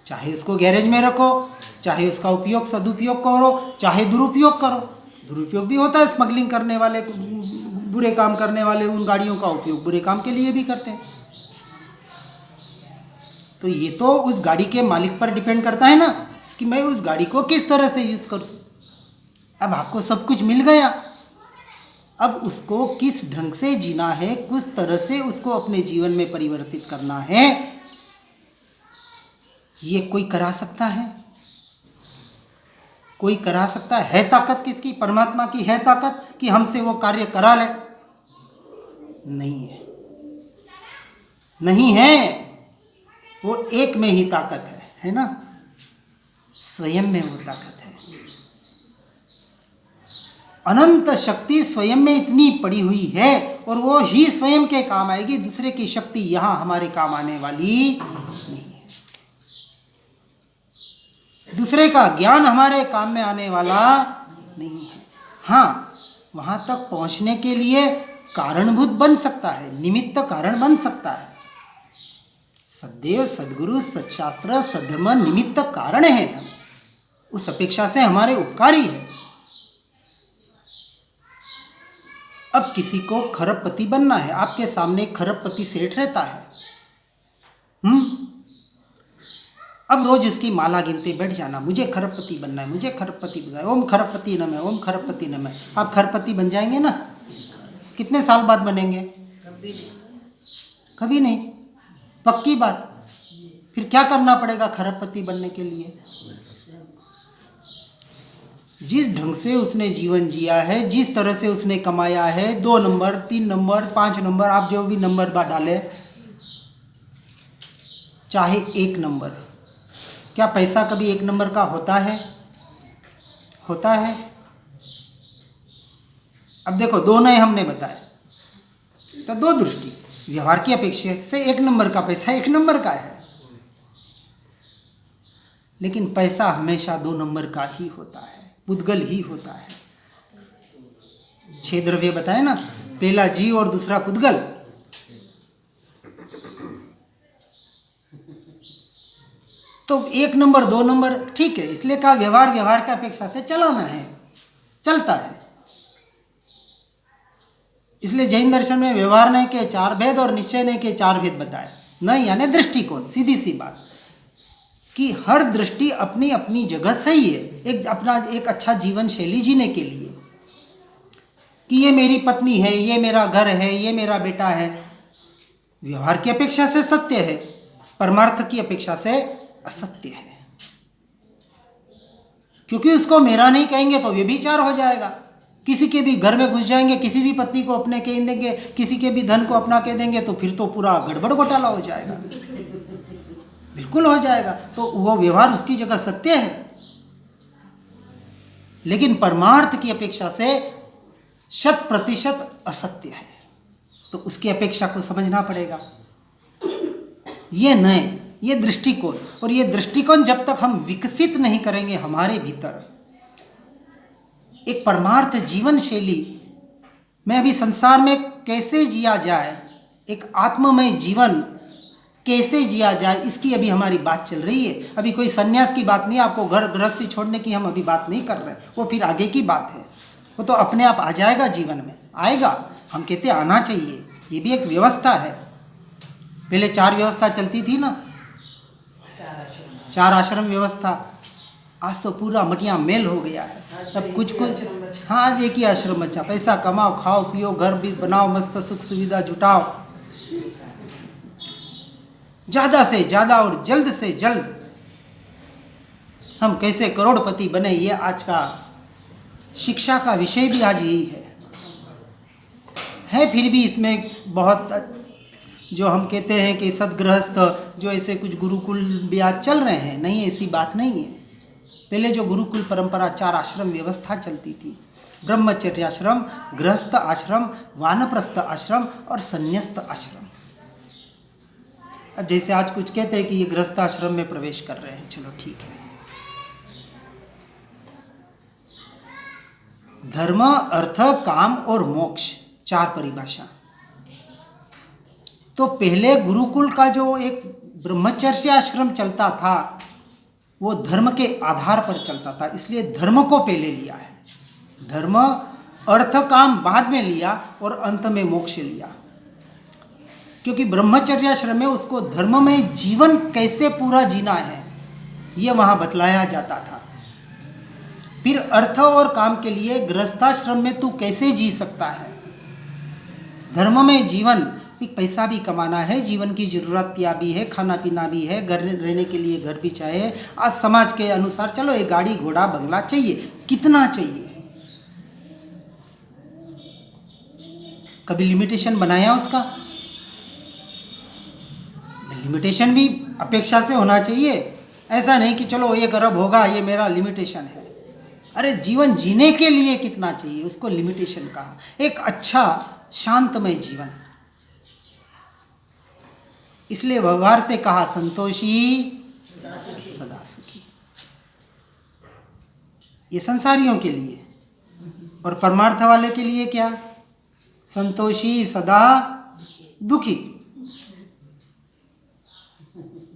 चाहे उसको गैरेज में रखो, चाहे उसका उपयोग सदुपयोग करो, चाहे दुरुपयोग करो। दुरुपयोग भी होता है, स्मगलिंग करने वाले बुरे काम करने वाले उन गाड़ियों का उपयोग बुरे काम के लिए भी करते हैं। तो ये तो उस गाड़ी के मालिक पर डिपेंड करता है ना कि मैं उस गाड़ी को किस तरह से यूज़ करूँ। अब आपको सब कुछ मिल गया, अब उसको किस ढंग से जीना है, किस तरह से उसको अपने जीवन में परिवर्तित करना है, ये कोई करा सकता है? कोई करा सकता है? ताकत किसकी? परमात्मा की है ताकत कि हमसे वो कार्य करा ले? नहीं है, नहीं है। वो एक में ही ताकत है ना, स्वयं में वो ताकत है। अनंत शक्ति स्वयं में इतनी पड़ी हुई है और वो ही स्वयं के काम आएगी। दूसरे की शक्ति यहां हमारे काम आने वाली नहीं है। दूसरे का ज्ञान हमारे काम में आने वाला नहीं है। हाँ, वहां तक पहुंचने के लिए कारणभूत बन सकता है, निमित्त कारण बन सकता है। सदैव सद्गुरु सत्शास्त्र सद्धर्म निमित्त कारण है, हम उस अपेक्षा से हमारे उपकारी है। अब किसी को खरबपति बनना है, आपके सामने खरबपति सेठ रहता है, अब रोज उसकी माला गिनते बैठ जाना, मुझे खरबपति बनना है, मुझे खरबपति बनना है, ओम खरबपति नमः, ओम खरबपति नमः। आप खरबपति बन जाएंगे ना? कितने साल बाद बनेंगे? कभी नहीं, पक्की बात। फिर क्या करना पड़ेगा खरबपति बनने के लिए? जिस ढंग से उसने जीवन जिया है, जिस तरह से उसने कमाया है, 2 नंबर 3 नंबर 5 नंबर, आप जो भी नंबर डालें, चाहे 1 नंबर, क्या पैसा कभी 1 नंबर का होता है? होता है? अब देखो, 2 नए हमने बताए, तो 2 दृष्टि, व्यवहार की अपेक्षा से 1 नंबर का पैसा 1 नंबर का है, लेकिन पैसा हमेशा 2 नंबर का ही होता है, पुद्गल ही होता है। 6 द्रव्य बताए ना, पहला जी और दूसरा पुद्गल। तो 1 नंबर 2 नंबर ठीक है, इसलिए कहा व्यवहार व्यवहार की अपेक्षा से चलाना है, चलता है। इसलिए जैन दर्शन में व्यवहार नहीं के 4 भेद और निश्चय नहीं के 4 भेद बताए। नहीं यानी दृष्टिकोण, सीधी सी बात कि हर दृष्टि अपनी अपनी जगह सही है, एक अच्छा जीवन शैली जीने के लिए, कि ये मेरी पत्नी है, ये मेरा घर है, ये मेरा बेटा है, व्यवहार की अपेक्षा से सत्य है, परमार्थ की अपेक्षा से असत्य है। क्योंकि उसको मेरा नहीं कहेंगे तो व्यभिचार हो जाएगा। किसी के भी घर में घुस जाएंगे, किसी भी पत्नी को अपने कह देंगे, किसी के भी धन को अपना कह देंगे, तो फिर तो पूरा गड़बड़ घोटाला हो जाएगा, बिल्कुल हो जाएगा। तो वो व्यवहार उसकी जगह सत्य है, लेकिन परमार्थ की अपेक्षा से 100% असत्य है। तो उसकी अपेक्षा को समझना पड़ेगा। ये नए, ये दृष्टिकोण, और ये दृष्टिकोण जब तक हम विकसित नहीं करेंगे हमारे भीतर एक परमार्थ जीवन शैली में, अभी संसार में कैसे जिया जाए, एक आत्ममय जीवन कैसे जिया जाए, इसकी अभी हमारी बात चल रही है। अभी कोई संन्यास की बात नहीं, आपको घर गृहस्थी छोड़ने की हम अभी बात नहीं कर रहे, वो फिर आगे की बात है। वो तो अपने आप आ जाएगा, जीवन में आएगा। हम कहते आना चाहिए, ये भी एक व्यवस्था है। पहले 4 व्यवस्था चलती थी ना, 4 आश्रम व्यवस्था, आज तो पूरा मटिया मेल हो गया है। अब कुछ हाँ, आज एक ही आश्रम बचा। पैसा कमाओ, खाओ पियो, घर भी बनाओ, मस्त सुख सुविधा जुटाओ, ज़्यादा से ज़्यादा और जल्द से जल्द हम कैसे करोड़पति बने, ये आज का शिक्षा का विषय भी आज यही है। फिर भी इसमें बहुत जो हम कहते हैं कि सदगृहस्थ, जो ऐसे कुछ गुरुकुल भी आज चल रहे हैं, नहीं ऐसी बात नहीं है। पहले जो गुरुकुल परंपरा 4 आश्रम व्यवस्था चलती थी, ब्रह्मचर्य आश्रम, गृहस्थ आश्रम, वानप्रस्थ आश्रम और संन्यस्त आश्रम। अब जैसे आज कुछ कहते हैं कि ये गृहस्थ आश्रम में प्रवेश कर रहे हैं, चलो ठीक है। धर्म, अर्थ, काम और मोक्ष, 4 परिभाषा। तो पहले गुरुकुल का जो एक ब्रह्मचर्य आश्रम चलता था, वो धर्म के आधार पर चलता था, इसलिए धर्म को पहले लिया है। धर्म, अर्थ काम बाद में लिया और अंत में मोक्ष लिया, क्योंकि ब्रह्मचर्याश्रम में उसको धर्म में जीवन कैसे पूरा जीना है ये वहाँ बतलाया जाता था। फिर अर्थ और काम के लिए गृहस्थाश्रम में तू कैसे जी सकता है। धर्म में जीवन, पैसा भी कमाना है, जीवन की जरूरतियाँ भी है, खाना पीना भी है, घर रहने के लिए घर भी चाहिए। आज समाज के अनुसार चलो एक गाड़ी घोड़ा बंगला चाहिए, कितना चाहिए? कभी लिमिटेशन बनाया उसका? लिमिटेशन भी अपेक्षा से होना चाहिए। ऐसा नहीं कि चलो 1 अरब होगा ये मेरा लिमिटेशन है। अरे जीवन जीने के लिए कितना चाहिए उसको लिमिटेशन कहा। एक अच्छा शांतमय जीवन, इसलिए व्यवहार से कहा संतोषी सदा सुखी। ये संसारियों के लिए, और परमार्थ वाले के लिए क्या? संतोषी सदा दुखी।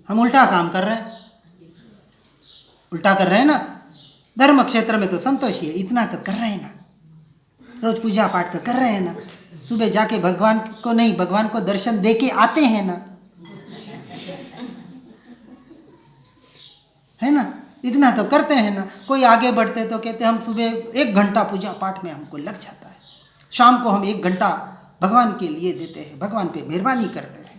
हम उल्टा काम कर रहे हैं, उल्टा कर रहे हैं ना। धर्म क्षेत्र में तो संतोषी है, इतना तो कर रहे हैं ना, रोज पूजा पाठ तो कर रहे हैं ना, सुबह जाके भगवान को दर्शन दे के आते हैं ना, है ना, इतना तो करते हैं ना। कोई आगे बढ़ते तो कहते हम सुबह 1 घंटा पूजा पाठ में हमको लग जाता है, शाम को हम 1 घंटा भगवान के लिए देते हैं, भगवान पे मेहरबानी करते हैं।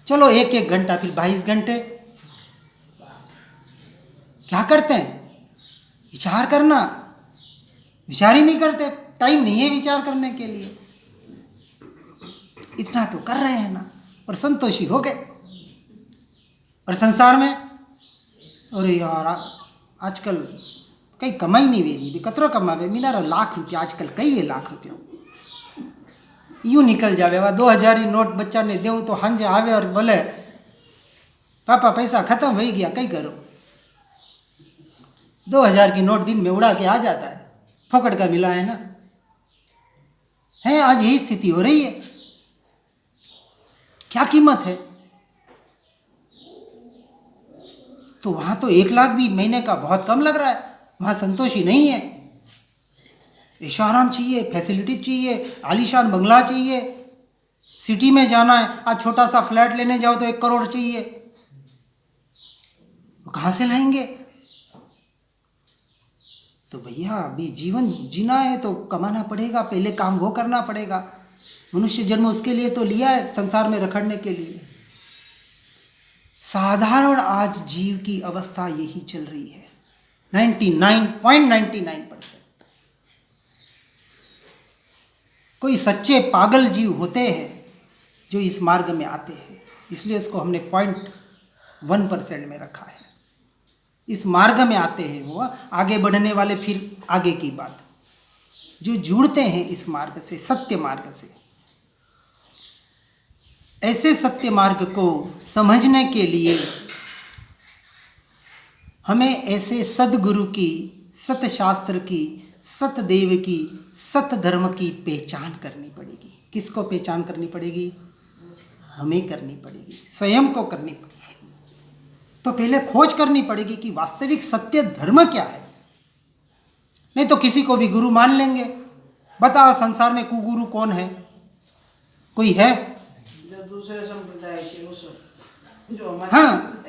चलो 1-1 घंटा, फिर 22 घंटे क्या करते हैं? विचार करना, विचार ही नहीं करते, टाइम नहीं है विचार करने के लिए। इतना तो कर रहे हैं ना, और संतोषी हो गए। और संसार में अरे यार आजकल कई कमाई नहीं वेगी भी, कतरो कमावे मीनारा लाख रुपया आजकल, कई वे लाख रुपया यूँ निकल जावे। वह 2000 ही नोट बच्चा ने देऊँ तो हंजे आवे और बोले पापा पैसा खत्म हो गया, कई करो। 2000 की नोट दिन में उड़ा के आ जाता है, फोकट का मिला है ना। है आज यही स्थिति हो रही है। क्या कीमत है? तो वहां तो 1 लाख भी महीने का बहुत कम लग रहा है, वहां संतोषी नहीं है। ऐशोआराम चाहिए, फैसिलिटी चाहिए, आलीशान बंगला चाहिए, सिटी में जाना है, आज छोटा सा फ्लैट लेने जाओ तो 1 करोड़ चाहिए, वो कहाँ से लाएंगे? तो भैया अभी जीवन जीना है तो कमाना पड़ेगा, पहले काम वो करना पड़ेगा। मनुष्य जन्म उसके लिए तो लिया है, संसार में रखड़ने के लिए। साधारण आज जीव की अवस्था यही चल रही है, 99.99%। कोई सच्चे पागल जीव होते हैं जो इस मार्ग में आते हैं, इसलिए उसको हमने 0.1% में रखा है। इस मार्ग में आते हैं वो, आगे बढ़ने वाले फिर आगे की बात। जो जुड़ते हैं इस मार्ग से, सत्य मार्ग से, ऐसे सत्य मार्ग को समझने के लिए हमें ऐसे सद्गुरु की, सतशास्त्र की, सतदेव की, सत धर्म की पहचान करनी पड़ेगी। किसको पहचान करनी पड़ेगी? हमें करनी पड़ेगी, स्वयं को करनी पड़ेगी। तो पहले खोज करनी पड़ेगी कि वास्तविक सत्य धर्म क्या है। नहीं तो किसी को भी गुरु मान लेंगे। बताओ संसार में कुगुरु कौन है? कोई है? दूसरे संप्रदाय के जो हाँ,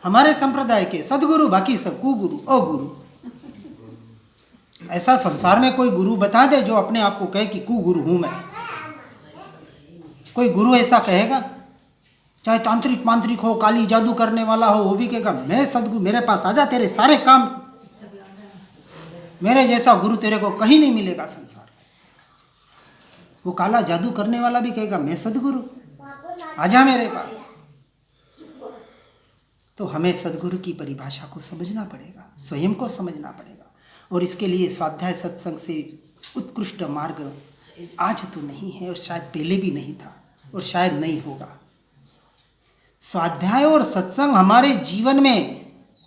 हमारे संप्रदाय के सदगुरु, बाकी सब कुगुरु, अगुरु। ऐसा संसार में कोई गुरु बता दे जो अपने आप को कहे कि कुगुरु हूं मैं। कोई गुरु ऐसा कहेगा? चाहे तांत्रिक मांत्रिक हो, काली जादू करने वाला हो, वो भी कहेगा मैं सदगुरु, मेरे पास आजा, तेरे सारे काम, मेरे जैसा गुरु तेरे को कहीं नहीं मिलेगा संसार। वो काला जादू करने वाला भी कहेगा मैं सदगुरु, आजा मेरे पास। तो हमें सदगुरु की परिभाषा को समझना पड़ेगा, स्वयं को समझना पड़ेगा। और इसके लिए स्वाध्याय सत्संग से उत्कृष्ट मार्ग आज तो नहीं है, और शायद पहले भी नहीं था, और शायद नहीं होगा। स्वाध्याय और सत्संग हमारे जीवन में,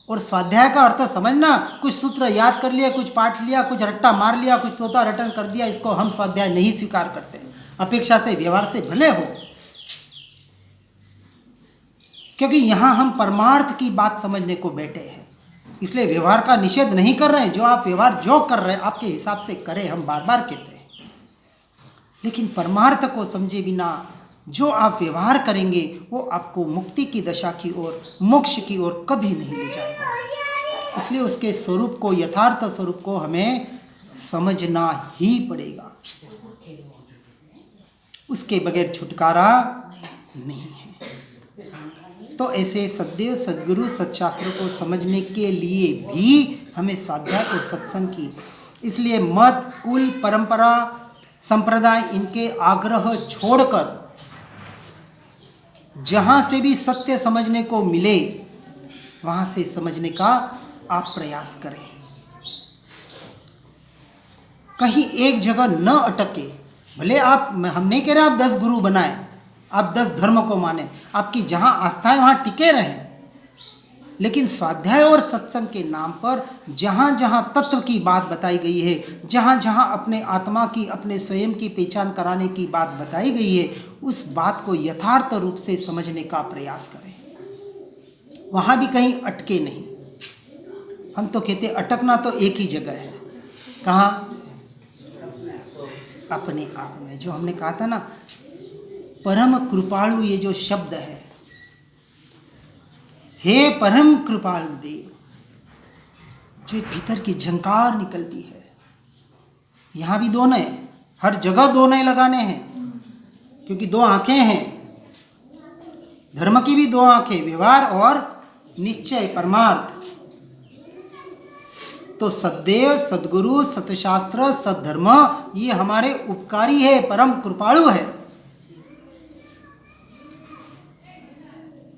और स्वाध्याय का अर्थ समझना, कुछ सूत्र याद कर लिया, कुछ पाठ लिया, कुछ रट्टा मार लिया, कुछ तोता रटन कर दिया, इसको हम स्वाध्याय नहीं स्वीकार करते। अपेक्षा से, व्यवहार से भले हो, क्योंकि यहाँ हम परमार्थ की बात समझने को बैठे हैं। इसलिए व्यवहार का निषेध नहीं कर रहे हैं। जो आप व्यवहार जो कर रहे हैं आपके हिसाब से करें, हम बार बार कहते हैं। लेकिन परमार्थ को समझे बिना जो आप व्यवहार करेंगे वो आपको मुक्ति की दशा की ओर, मोक्ष की ओर कभी नहीं ले जाएगा। इसलिए उसके स्वरूप को, यथार्थ स्वरूप को हमें समझना ही पड़ेगा। उसके बगैर छुटकारा नहीं है। तो ऐसे सदैव सद्गुरु सत्शास्त्रों को समझने के लिए भी हमें स्वाध्याय और सत्संग की, इसलिए मत, कुल, परंपरा, संप्रदाय, इनके आग्रह छोड़कर जहां से भी सत्य समझने को मिले वहां से समझने का आप प्रयास करें। कहीं एक जगह न अटके। भले आप, हम नहीं कह रहे आप 10 गुरु बनाएं, आप 10 धर्म को माने, आपकी जहां आस्था है वहां टिके रहें। लेकिन स्वाध्याय और सत्संग के नाम पर जहाँ जहाँ तत्व की बात बताई गई है, जहाँ जहाँ अपने आत्मा की, अपने स्वयं की पहचान कराने की बात बताई गई है, उस बात को यथार्थ रूप से समझने का प्रयास करें। वहाँ भी कहीं अटके नहीं। हम तो कहते अटकना तो एक ही जगह है। कहाँ? अपने आप में। जो हमने कहा था ना, परम कृपालु, ये जो शब्द है, हे परम कृपालु देव, जो भीतर की झंकार निकलती है। यहाँ भी 2 नए, हर जगह 2 नए लगाने हैं, क्योंकि 2 आंखें हैं। धर्म की भी 2 आंखें, व्यवहार और निश्चय, परमार्थ। तो सद्देव, सद्गुरु, सतशास्त्र, सद्धर्म, ये हमारे उपकारी है, परम कृपालु है।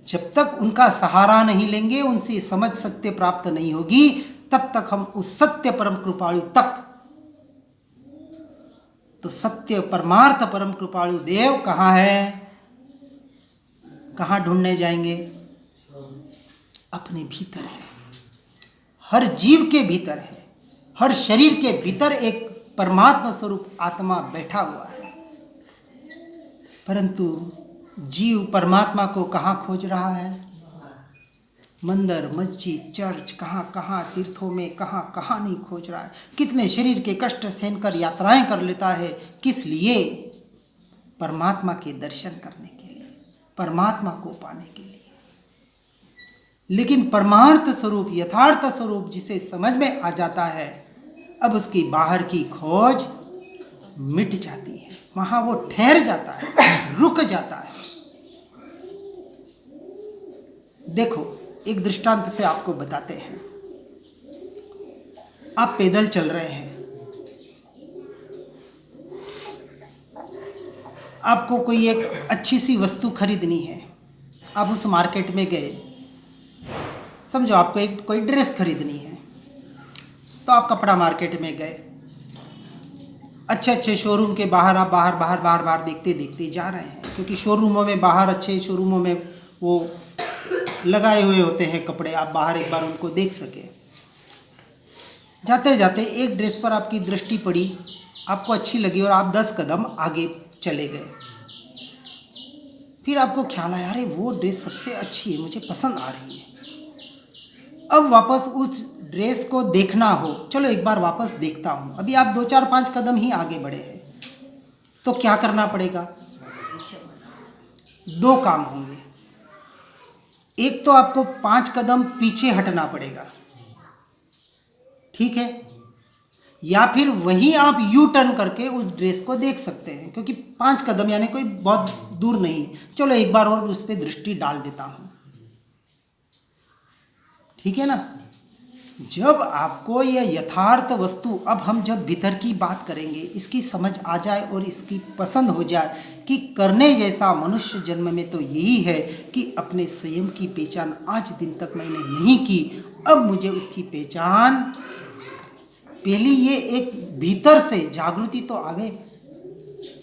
जब तक उनका सहारा नहीं लेंगे, उनसे समझ सत्य प्राप्त नहीं होगी, तब तक हम उस सत्य परम कृपालु तक, तो सत्य परमार्थ परम कृपालु देव कहाँ है? कहाँ ढूंढने जाएंगे? अपने भीतर है। हर जीव के भीतर है। हर शरीर के भीतर एक परमात्मा स्वरूप आत्मा बैठा हुआ है। परंतु जीव परमात्मा को कहाँ खोज रहा है? मंदिर, मस्जिद, चर्च, कहाँ कहाँ, तीर्थों में कहाँ कहाँ नहीं खोज रहा है। कितने शरीर के कष्ट सहन कर यात्राएं कर लेता है। किस लिए? परमात्मा के दर्शन करने के लिए, परमात्मा को पाने के लिए। लेकिन परमार्थ स्वरूप, यथार्थ स्वरूप जिसे समझ में आ जाता है, अब उसकी बाहर की खोज मिट जाती है। वहाँ वो ठहर जाता है, रुक जाता है। देखो, एक दृष्टांत से आपको बताते हैं। आप पैदल चल रहे हैं, आपको कोई एक अच्छी सी वस्तु खरीदनी है। आप उस मार्केट में गए, समझो आपको एक कोई ड्रेस खरीदनी है, तो आप कपड़ा मार्केट में गए। अच्छे अच्छे शोरूम के बाहर आप बाहर देखते देखते जा रहे हैं, क्योंकि शोरूमों में बाहर, अच्छे शोरूमों में वो लगाए हुए होते हैं कपड़े, आप बाहर एक बार उनको देख सके। जाते जाते एक ड्रेस पर आपकी दृष्टि पड़ी, आपको अच्छी लगी और आप 10 कदम आगे चले गए। फिर आपको ख्याल आया, अरे वो ड्रेस सबसे अच्छी है, मुझे पसंद आ रही है। अब वापस उस ड्रेस को देखना हो, चलो एक बार वापस देखता हूँ। अभी आप 2, 4, 5 कदम ही आगे बढ़े हैं, तो क्या करना पड़ेगा? 2 काम होंगे। एक तो आपको 5 कदम पीछे हटना पड़ेगा, ठीक है, या फिर वहीं आप यू टर्न करके उस ड्रेस को देख सकते हैं, क्योंकि 5 कदम यानी कोई बहुत दूर नहीं। चलो एक बार और उस पर दृष्टि डाल देता हूँ, ठीक है ना। जब आपको यह यथार्थ वस्तु, अब हम जब भीतर की बात करेंगे, इसकी समझ आ जाए और इसकी पसंद हो जाए कि करने जैसा मनुष्य जन्म में तो यही है कि अपने स्वयं की पहचान आज दिन तक मैंने नहीं की, अब मुझे उसकी पहचान, पहली ये एक भीतर से जागृति तो आवे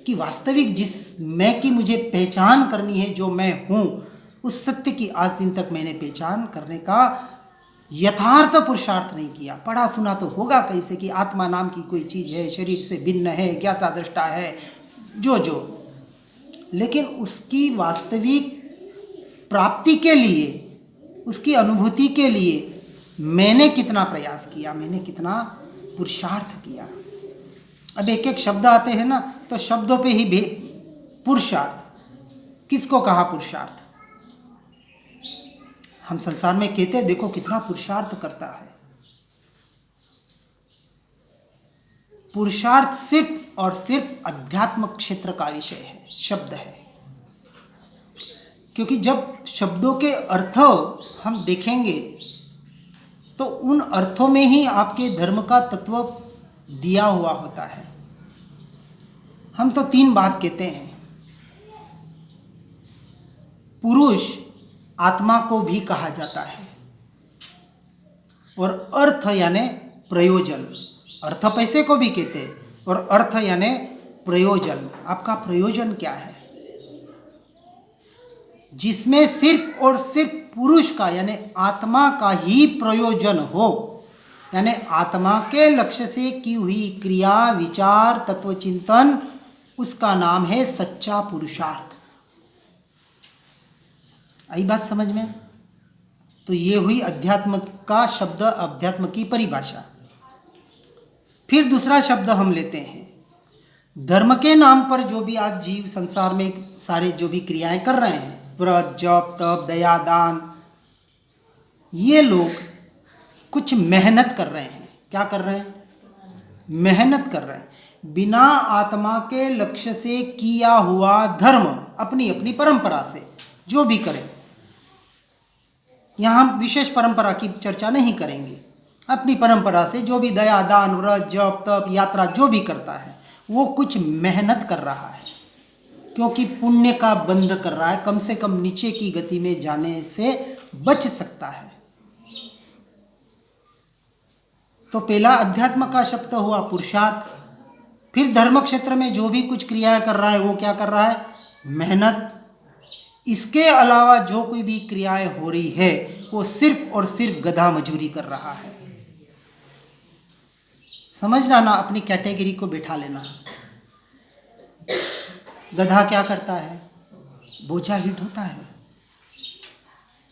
कि वास्तविक जिस मैं की मुझे पहचान करनी है, जो मैं हूँ, उस सत्य की आज दिन तक मैंने पहचान करने का यथार्थ पुरुषार्थ नहीं किया। पढ़ा सुना तो होगा कैसे कि आत्मा नाम की कोई चीज़ है, शरीर से भिन्न है, ज्ञाता दृष्टा है, जो, लेकिन उसकी वास्तविक प्राप्ति के लिए, उसकी अनुभूति के लिए मैंने कितना प्रयास किया, मैंने कितना पुरुषार्थ किया। अब एक एक शब्द आते हैं ना, तो शब्दों पे ही पुरुषार्थ, किसको कहा पुरुषार्थ? हम संसार में कहते हैं देखो कितना पुरुषार्थ करता है। पुरुषार्थ सिर्फ और सिर्फ अध्यात्म क्षेत्र का विषय है, शब्द है। क्योंकि जब शब्दों के अर्थ हम देखेंगे तो उन अर्थों में ही आपके धर्म का तत्व दिया हुआ होता है। हम तो 3 बात कहते हैं। पुरुष आत्मा को भी कहा जाता है, और अर्थ यानी प्रयोजन, अर्थ पैसे को भी कहते हैं, और अर्थ यानी प्रयोजन। आपका प्रयोजन क्या है? जिसमें सिर्फ और सिर्फ पुरुष का यानी आत्मा का ही प्रयोजन हो, यानी आत्मा के लक्ष्य से की हुई क्रिया, विचार, तत्वचिंतन, उसका नाम है सच्चा पुरुषार्थ। आई बात समझ में? तो ये हुई अध्यात्म का शब्द, अध्यात्म की परिभाषा। फिर दूसरा शब्द हम लेते हैं, धर्म के नाम पर जो भी आज जीव संसार में सारे जो भी क्रियाएं कर रहे हैं, व्रत, जप, तप, दया, दान, ये लोग कुछ मेहनत कर रहे हैं। क्या कर रहे हैं? मेहनत कर रहे हैं। बिना आत्मा के लक्ष्य से किया हुआ धर्म, अपनी अपनी परंपरा से जो भी करें, यहाँ हम विशेष परंपरा की चर्चा नहीं करेंगे, अपनी परंपरा से जो भी दया, दान, व्रत, जप, तप, यात्रा जो भी करता है, वो कुछ मेहनत कर रहा है, क्योंकि पुण्य का बंध कर रहा है, कम से कम नीचे की गति में जाने से बच सकता है। तो पहला अध्यात्म का शब्द हुआ पुरुषार्थ। फिर धर्म क्षेत्र में जो भी कुछ क्रियाएं कर रहा है, वो क्या कर रहा है? मेहनत। इसके अलावा जो कोई भी क्रियाएं हो रही है, वो सिर्फ और सिर्फ गधा मजूरी कर रहा है। समझना ना, अपनी कैटेगरी को बैठा लेना। गधा क्या करता है? बोझा ही ढोता है।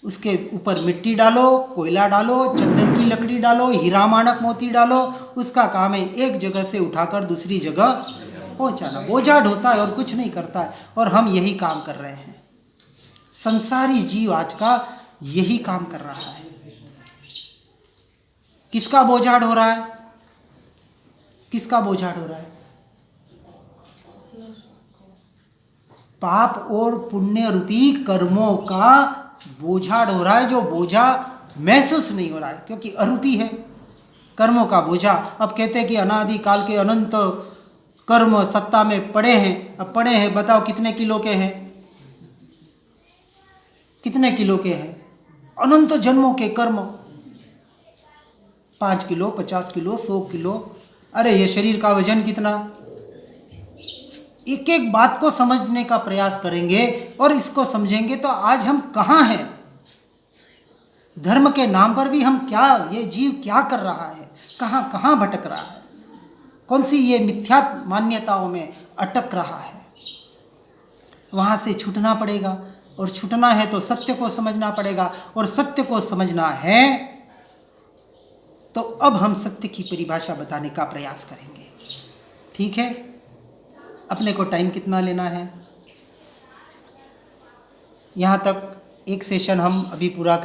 उसके ऊपर मिट्टी डालो, कोयला डालो, चंदन की लकड़ी डालो, हीरा माणक मोती डालो, उसका काम है एक जगह से उठाकर दूसरी जगह पहुंचाना। बोझा ढोता है और कुछ नहीं करता है। और हम यही काम कर रहे हैं। संसारी जीव आज का यही काम कर रहा है। किसका बोझा ढो रहा है? किसका बोझा ढो रहा है? पाप और पुण्य रूपी कर्मों का बोझा ढो रहा है, जो बोझा महसूस नहीं हो रहा है, क्योंकि अरूपी है कर्मों का बोझा। अब कहते हैं कि अनादि काल के अनंत कर्म सत्ता में पड़े हैं। अब पड़े हैं, बताओ कितने किलो के हैं? कितने किलो के हैं? अनंत जन्मों के कर्म। 5 किलो, 50 किलो, 100 किलो। अरे ये शरीर का वजन कितना? एक एक बात को समझने का प्रयास करेंगे और इसको समझेंगे तो आज हम कहाँ हैं? धर्म के नाम पर भी हम क्या, ये जीव क्या कर रहा है, कहाँ कहाँ भटक रहा है, कौन सी ये मिथ्या मान्यताओं में अटक रहा है। वहाँ से छूटना पड़ेगा, और छूटना है तो सत्य को समझना पड़ेगा, और सत्य को समझना है तो अब हम सत्य की परिभाषा बताने का प्रयास करेंगे। ठीक है? अपने को टाइम कितना लेना है? यहाँ तक एक सेशन हम अभी पूरा कर